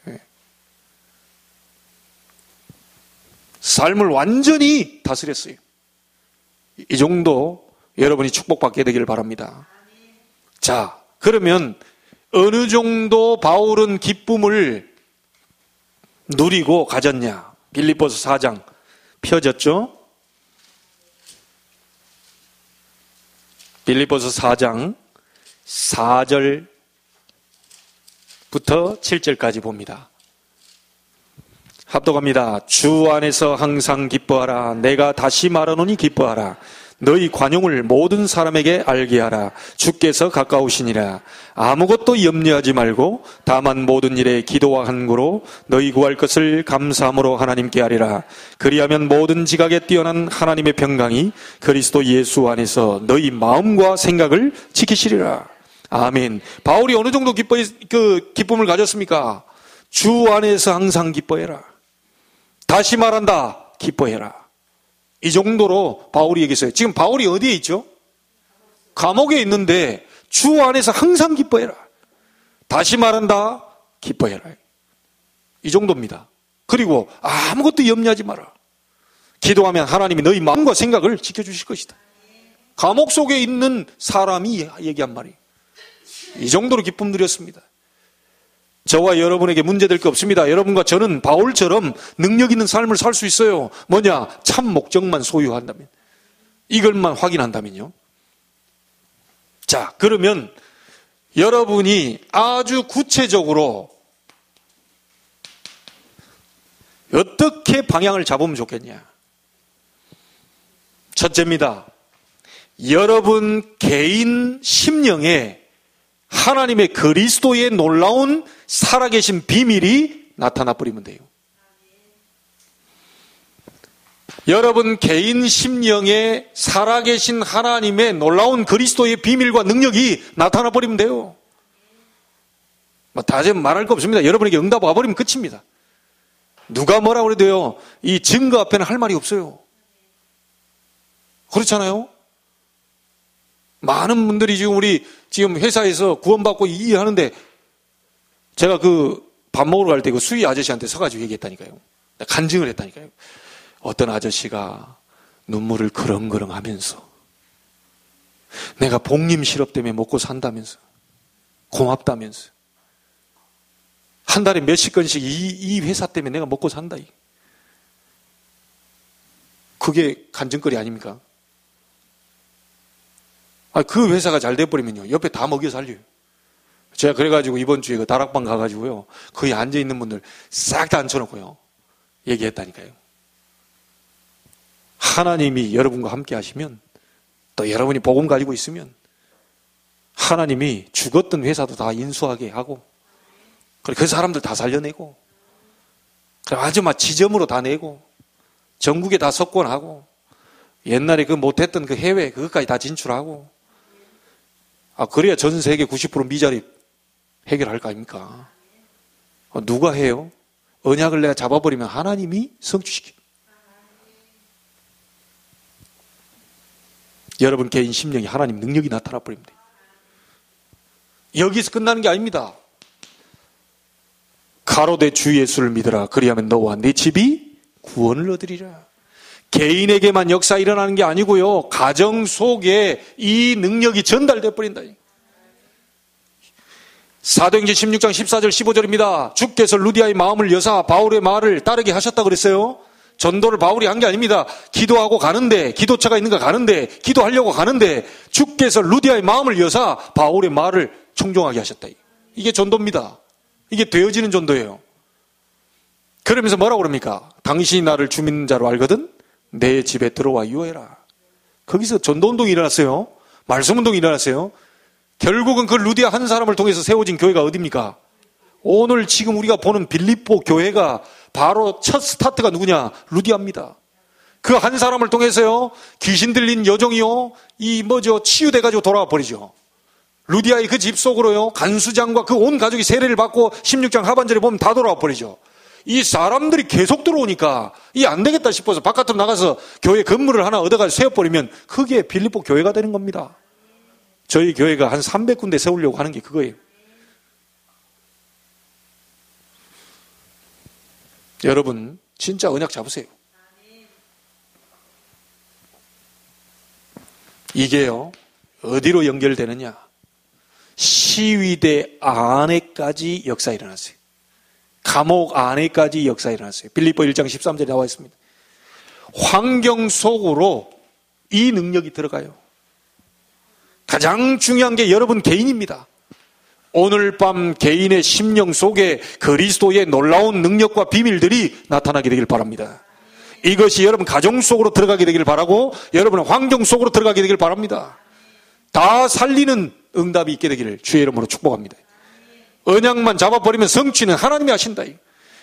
네. 삶을 완전히 다스렸어요. 이 정도 여러분이 축복받게 되기를 바랍니다. 자, 그러면 어느 정도 바울은 기쁨을 누리고 가졌냐? 빌립보서 4장 펴졌죠? 빌립보서 4장 4절부터 7절까지 봅니다. 합독합니다. 주 안에서 항상 기뻐하라. 내가 다시 말하노니 기뻐하라. 너희 관용을 모든 사람에게 알게 하라. 주께서 가까우시니라. 아무것도 염려하지 말고 다만 모든 일에 기도와 간구로 너희 구할 것을 감사함으로 하나님께 하리라. 그리하면 모든 지각에 뛰어난 하나님의 평강이 그리스도 예수 안에서 너희 마음과 생각을 지키시리라. 아멘. 바울이 어느 정도 기쁨을 가졌습니까? 주 안에서 항상 기뻐해라. 다시 말한다. 기뻐해라. 이 정도로 바울이 얘기했어요. 지금 바울이 어디에 있죠? 감옥에 있는데 주 안에서 항상 기뻐해라. 다시 말한다. 기뻐해라. 이 정도입니다. 그리고 아무것도 염려하지 마라. 기도하면 하나님이 너희 마음과 생각을 지켜주실 것이다. 감옥 속에 있는 사람이 얘기한 말이에요. 이 정도로 기쁨 누렸습니다. 저와 여러분에게 문제될 게 없습니다. 여러분과 저는 바울처럼 능력 있는 삶을 살 수 있어요. 뭐냐? 참 목적만 소유한다면. 이것만 확인한다면요. 자, 그러면 여러분이 아주 구체적으로 어떻게 방향을 잡으면 좋겠냐? 첫째입니다. 여러분 개인 심령에 하나님의 그리스도의 놀라운 살아계신 비밀이 나타나 버리면 돼요. 여러분 개인 심령에 살아계신 하나님의 놀라운 그리스도의 비밀과 능력이 나타나 버리면 돼요. 다시 말할 거 없습니다. 여러분에게 응답 와버리면 끝입니다. 누가 뭐라 그래도요, 이 증거 앞에는 할 말이 없어요. 그렇잖아요? 많은 분들이 지금 회사에서 구원받고 일하는데, 제가 밥 먹으러 갈 때 수희 아저씨한테 서가지고 얘기했다니까요. 간증을 했다니까요. 어떤 아저씨가 눈물을 그렁그렁 하면서, 내가 복림 실업 때문에 먹고 산다면서, 고맙다면서, 한 달에 몇십 건씩 이 회사 때문에 내가 먹고 산다. 그게 간증거리 아닙니까? 그 회사가 잘 돼버리면요, 옆에 다 먹여 살려요. 제가 그래가지고 이번 주에 다락방 가가지고요, 거기 앉아있는 분들 싹 다 앉혀놓고요, 얘기했다니까요. 하나님이 여러분과 함께 하시면, 또 여러분이 복음 가지고 있으면, 하나님이 죽었던 회사도 다 인수하게 하고, 그 사람들 다 살려내고, 아주 지점으로 다 내고, 전국에 다 석권하고, 옛날에 못했던 해외 그것까지 다 진출하고, 그래야 전 세계 90% 미자립 해결할 거 아닙니까? 누가 해요? 언약을 내가 잡아버리면 하나님이 성취시켜. 여러분 개인 심령이 하나님 능력이 나타나 버립니다. 여기서 끝나는 게 아닙니다. 가로되 주 예수를 믿으라. 그리하면 너와 네 집이 구원을 얻으리라. 개인에게만 역사 일어나는 게 아니고요, 가정 속에 이 능력이 전달돼 버린다. 사도행전 16장 14절 15절입니다. 주께서 루디아의 마음을 여사 바울의 말을 따르게 하셨다 그랬어요. 전도를 바울이 한 게 아닙니다. 기도하고 가는데, 기도처가 있는가 가는데, 기도하려고 가는데 주께서 루디아의 마음을 여사 바울의 말을 청종하게 하셨다. 이게 전도입니다. 이게 되어지는 전도예요. 그러면서 뭐라고 그럽니까? 당신이 나를 주 믿는 자로 알거든 내 집에 들어와 유해라. 거기서 전도운동이 일어났어요. 말씀운동이 일어났어요. 결국은 그 루디아 한 사람을 통해서 세워진 교회가 어디입니까? 오늘 지금 우리가 보는 빌립보 교회가 바로 첫 스타트가 누구냐? 루디아입니다. 그 한 사람을 통해서요, 귀신 들린 여종이요, 치유돼가지고 돌아와 버리죠. 루디아의 그 집 속으로요, 간수장과 그 온 가족이 세례를 받고 16장 하반절에 보면 다 돌아와 버리죠. 이 사람들이 계속 들어오니까 이 안 되겠다 싶어서 바깥으로 나가서 교회 건물을 하나 얻어가지고 세워버리면 그게 빌립보 교회가 되는 겁니다. 저희 교회가 한 300군데 세우려고 하는 게 그거예요. 여러분 진짜 언약 잡으세요. 이게요, 어디로 연결되느냐? 시위대 안에까지 역사 일어났어요. 감옥 안에까지 역사 일어났어요. 빌립보 1장 13절에 나와 있습니다. 환경 속으로 이 능력이 들어가요. 가장 중요한 게 여러분 개인입니다. 오늘 밤 개인의 심령 속에 그리스도의 놀라운 능력과 비밀들이 나타나게 되길 바랍니다. 이것이 여러분 가정 속으로 들어가게 되길 바라고, 여러분의 환경 속으로 들어가게 되길 바랍니다. 다 살리는 응답이 있게 되기를 주의 이름으로 축복합니다. 언약만 잡아버리면 성취는 하나님이 하신다.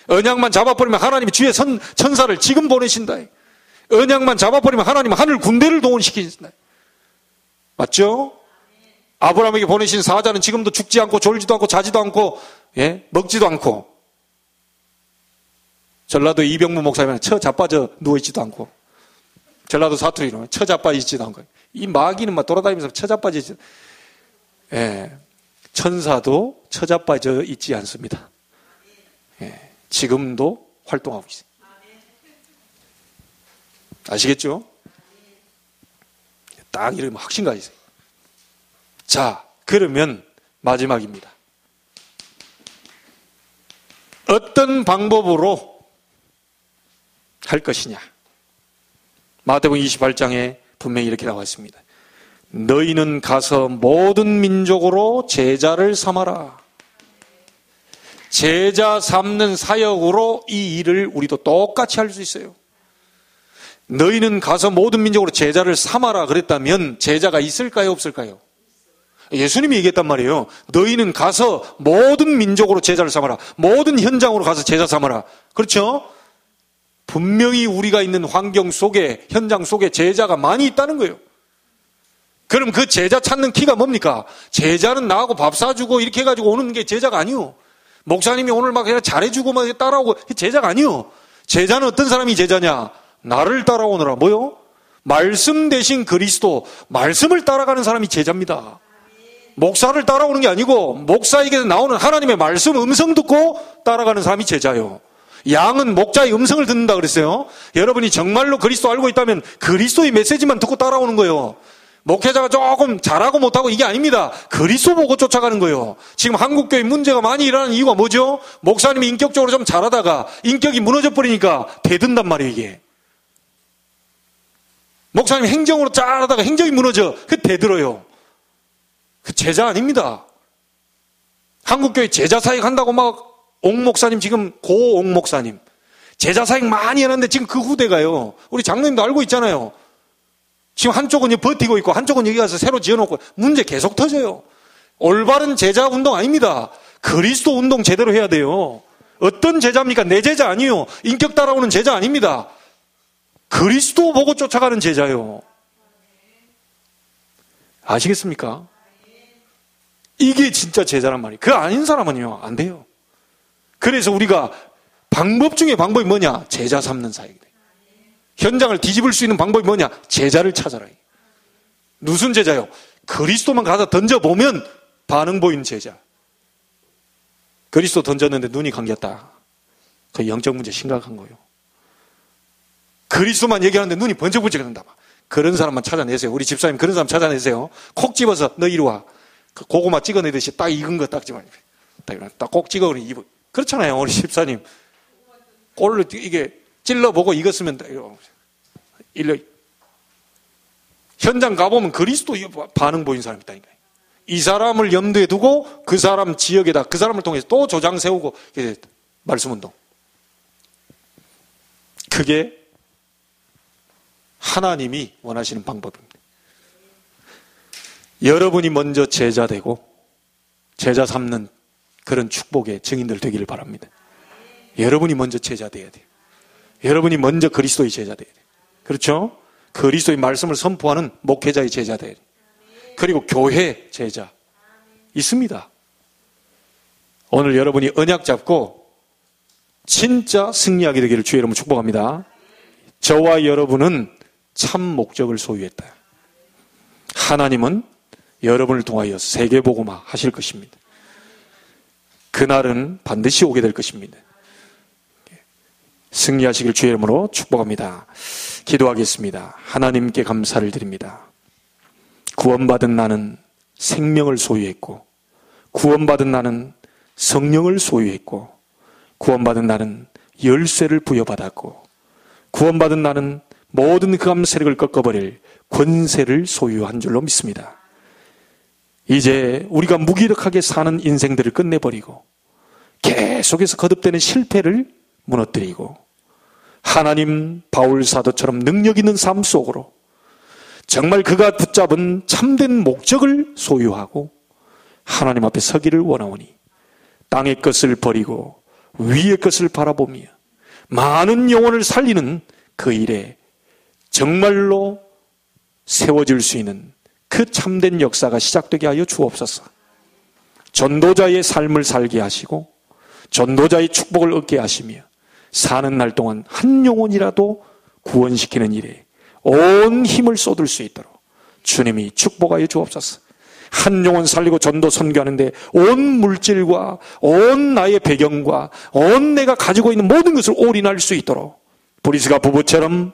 언약만 잡아버리면 하나님이 주의 천사를 지금 보내신다. 언약만 잡아버리면 하나님은 하늘 군대를 동원시키신다. 맞죠? 아브라함에게 보내신 사자는 지금도 죽지 않고 졸지도 않고 자지도 않고, 먹지도 않고, 전라도 이병무 목사님은 처 자빠져 누워있지도 않고, 전라도 사투리로 처 자빠지지도 않고, 이 마귀는 막 돌아다니면서 처 자빠지지, 천사도 처 자빠져 있지 않습니다. 지금도 활동하고 있어요. 아시겠죠? 딱 이러면 확신가 있어요. 자, 그러면 마지막입니다. 어떤 방법으로 할 것이냐? 마태복음 28장에 분명히 이렇게 나와 있습니다. 너희는 가서 모든 민족으로 제자를 삼아라. 제자 삼는 사역으로 이 일을 우리도 똑같이 할 수 있어요. 너희는 가서 모든 민족으로 제자를 삼아라 그랬다면 제자가 있을까요, 없을까요? 예수님이 얘기했단 말이에요. 너희는 가서 모든 민족으로 제자를 삼아라. 모든 현장으로 가서 제자 삼아라. 그렇죠? 분명히 우리가 있는 환경 속에, 현장 속에 제자가 많이 있다는 거예요. 그럼 그 제자 찾는 키가 뭡니까? 제자는 나하고 밥 사주고 이렇게 해가지고 오는 게 제자가 아니요. 목사님이 오늘 막 그냥 잘해주고 막 따라오고 제자가 아니요. 제자는 어떤 사람이 제자냐? 나를 따라오느라 뭐요? 말씀 대신 그리스도, 말씀을 따라가는 사람이 제자입니다. 목사를 따라오는 게 아니고 목사에게 나오는 하나님의 말씀 음성 듣고 따라가는 사람이 제자요. 양은 목자의 음성을 듣는다 그랬어요. 여러분이 정말로 그리스도 알고 있다면 그리스도의 메시지만 듣고 따라오는 거예요. 목회자가 조금 잘하고 못하고 이게 아닙니다. 그리스도 보고 쫓아가는 거예요. 지금 한국교회 문제가 많이 일어나는 이유가 뭐죠? 목사님이 인격적으로 좀 잘하다가 인격이 무너져 버리니까 대든단 말이에요, 이게. 목사님이 행정으로 잘하다가 행정이 무너져. 그 대들어요. 그 제자 아닙니다. 한국교회 제자 사역 한다고 막 옥 목사님, 지금 고 옥 목사님 제자 사역 많이 하는데 지금 그 후대가요. 우리 장로님도 알고 있잖아요. 지금 한쪽은 버티고 있고 한쪽은 여기 가서 새로 지어놓고 문제 계속 터져요. 올바른 제자 운동 아닙니다. 그리스도 운동 제대로 해야 돼요. 어떤 제자입니까? 내 제자 아니에요. 인격 따라오는 제자 아닙니다. 그리스도 보고 쫓아가는 제자요. 아시겠습니까? 이게 진짜 제자란 말이에요. 그 아닌 사람은요, 안 돼요. 그래서 우리가 방법 중에 방법이 뭐냐? 제자 삼는 사역이에요. 현장을 뒤집을 수 있는 방법이 뭐냐? 제자를 찾아라. 무슨 제자요? 그리스도만 가서 던져보면 반응 보이는 제자. 그리스도 던졌는데 눈이 감겼다. 그 영적 문제 심각한 거예요. 그리스도만 얘기하는데 눈이 번쩍번쩍 한다. 그런 사람만 찾아내세요. 우리 집사님 그런 사람 찾아내세요. 콕 집어서 너 이리 와. 그 고구마 찍어내듯이 딱 익은 거 딱 집어. 딱 꼭 찍어 입어. 그렇잖아요, 우리 집사님. 꼴로 이게 찔러보고 익었으면 일러. 현장 가보면 그리스도 반응 보인 사람이 있다니까요. 이 사람을 염두에 두고 그 사람 지역에다 그 사람을 통해서 또 조장 세우고 말씀 운동. 그게 하나님이 원하시는 방법입니다. 여러분이 먼저 제자 되고 제자 삼는 그런 축복의 증인들 되기를 바랍니다. 여러분이 먼저 제자 돼야 돼요. 여러분이 먼저 그리스도의 제자 돼야 돼요. 그렇죠? 그리스도의 말씀을 선포하는 목회자의 제자 돼야 돼요. 그리고 교회 제자 있습니다. 오늘 여러분이 언약 잡고 진짜 승리하게 되기를 주의 이름으로 축복합니다. 저와 여러분은 참 목적을 소유했다. 하나님은 여러분을 통하여 세계복음화 하실 것입니다. 그날은 반드시 오게 될 것입니다. 승리하시길 주의 이름으로 축복합니다. 기도하겠습니다. 하나님께 감사를 드립니다. 구원받은 나는 생명을 소유했고, 구원받은 나는 성령을 소유했고, 구원받은 나는 열쇠를 부여받았고, 구원받은 나는 모든 흑암 세력을 꺾어버릴 권세를 소유한 줄로 믿습니다. 이제 우리가 무기력하게 사는 인생들을 끝내버리고 계속해서 거듭되는 실패를 무너뜨리고 하나님 바울 사도처럼 능력 있는 삶 속으로 정말 그가 붙잡은 참된 목적을 소유하고 하나님 앞에 서기를 원하오니 땅의 것을 버리고 위의 것을 바라보며 많은 영혼을 살리는 그 일에 정말로 세워질 수 있는 그 참된 역사가 시작되게 하여 주옵소서. 전도자의 삶을 살게 하시고 전도자의 축복을 얻게 하시며 사는 날 동안 한 영혼이라도 구원시키는 일에 온 힘을 쏟을 수 있도록 주님이 축복하여 주옵소서. 한 영혼 살리고 전도 선교하는데 온 물질과 온 나의 배경과 온 내가 가지고 있는 모든 것을 올인할 수 있도록 브리스가 부부처럼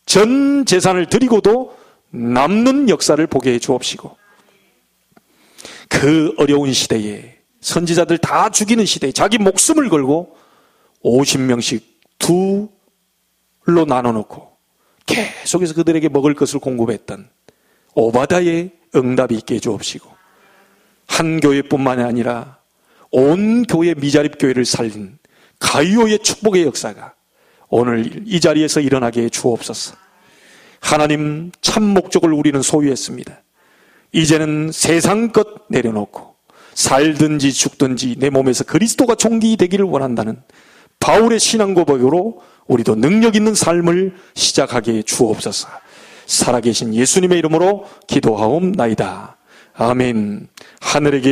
전 재산을 드리고도 남는 역사를 보게 해 주옵시고 그 어려운 시대에 선지자들 다 죽이는 시대에 자기 목숨을 걸고 50명씩 둘로 나눠놓고 계속해서 그들에게 먹을 것을 공급했던 오바다의 응답이 있게 해 주옵시고 한 교회뿐만이 아니라 온 교회 미자립 교회를 살린 가이오의 축복의 역사가 오늘 이 자리에서 일어나게 해 주옵소서. 하나님 참 목적을 우리는 소유했습니다. 이제는 세상 것 내려놓고 살든지 죽든지 내 몸에서 그리스도가 존귀되기를 원한다는 바울의 신앙 고백으로 우리도 능력 있는 삶을 시작하게 주옵소서. 살아계신 예수님의 이름으로 기도하옵나이다. 아멘. 하늘에 계신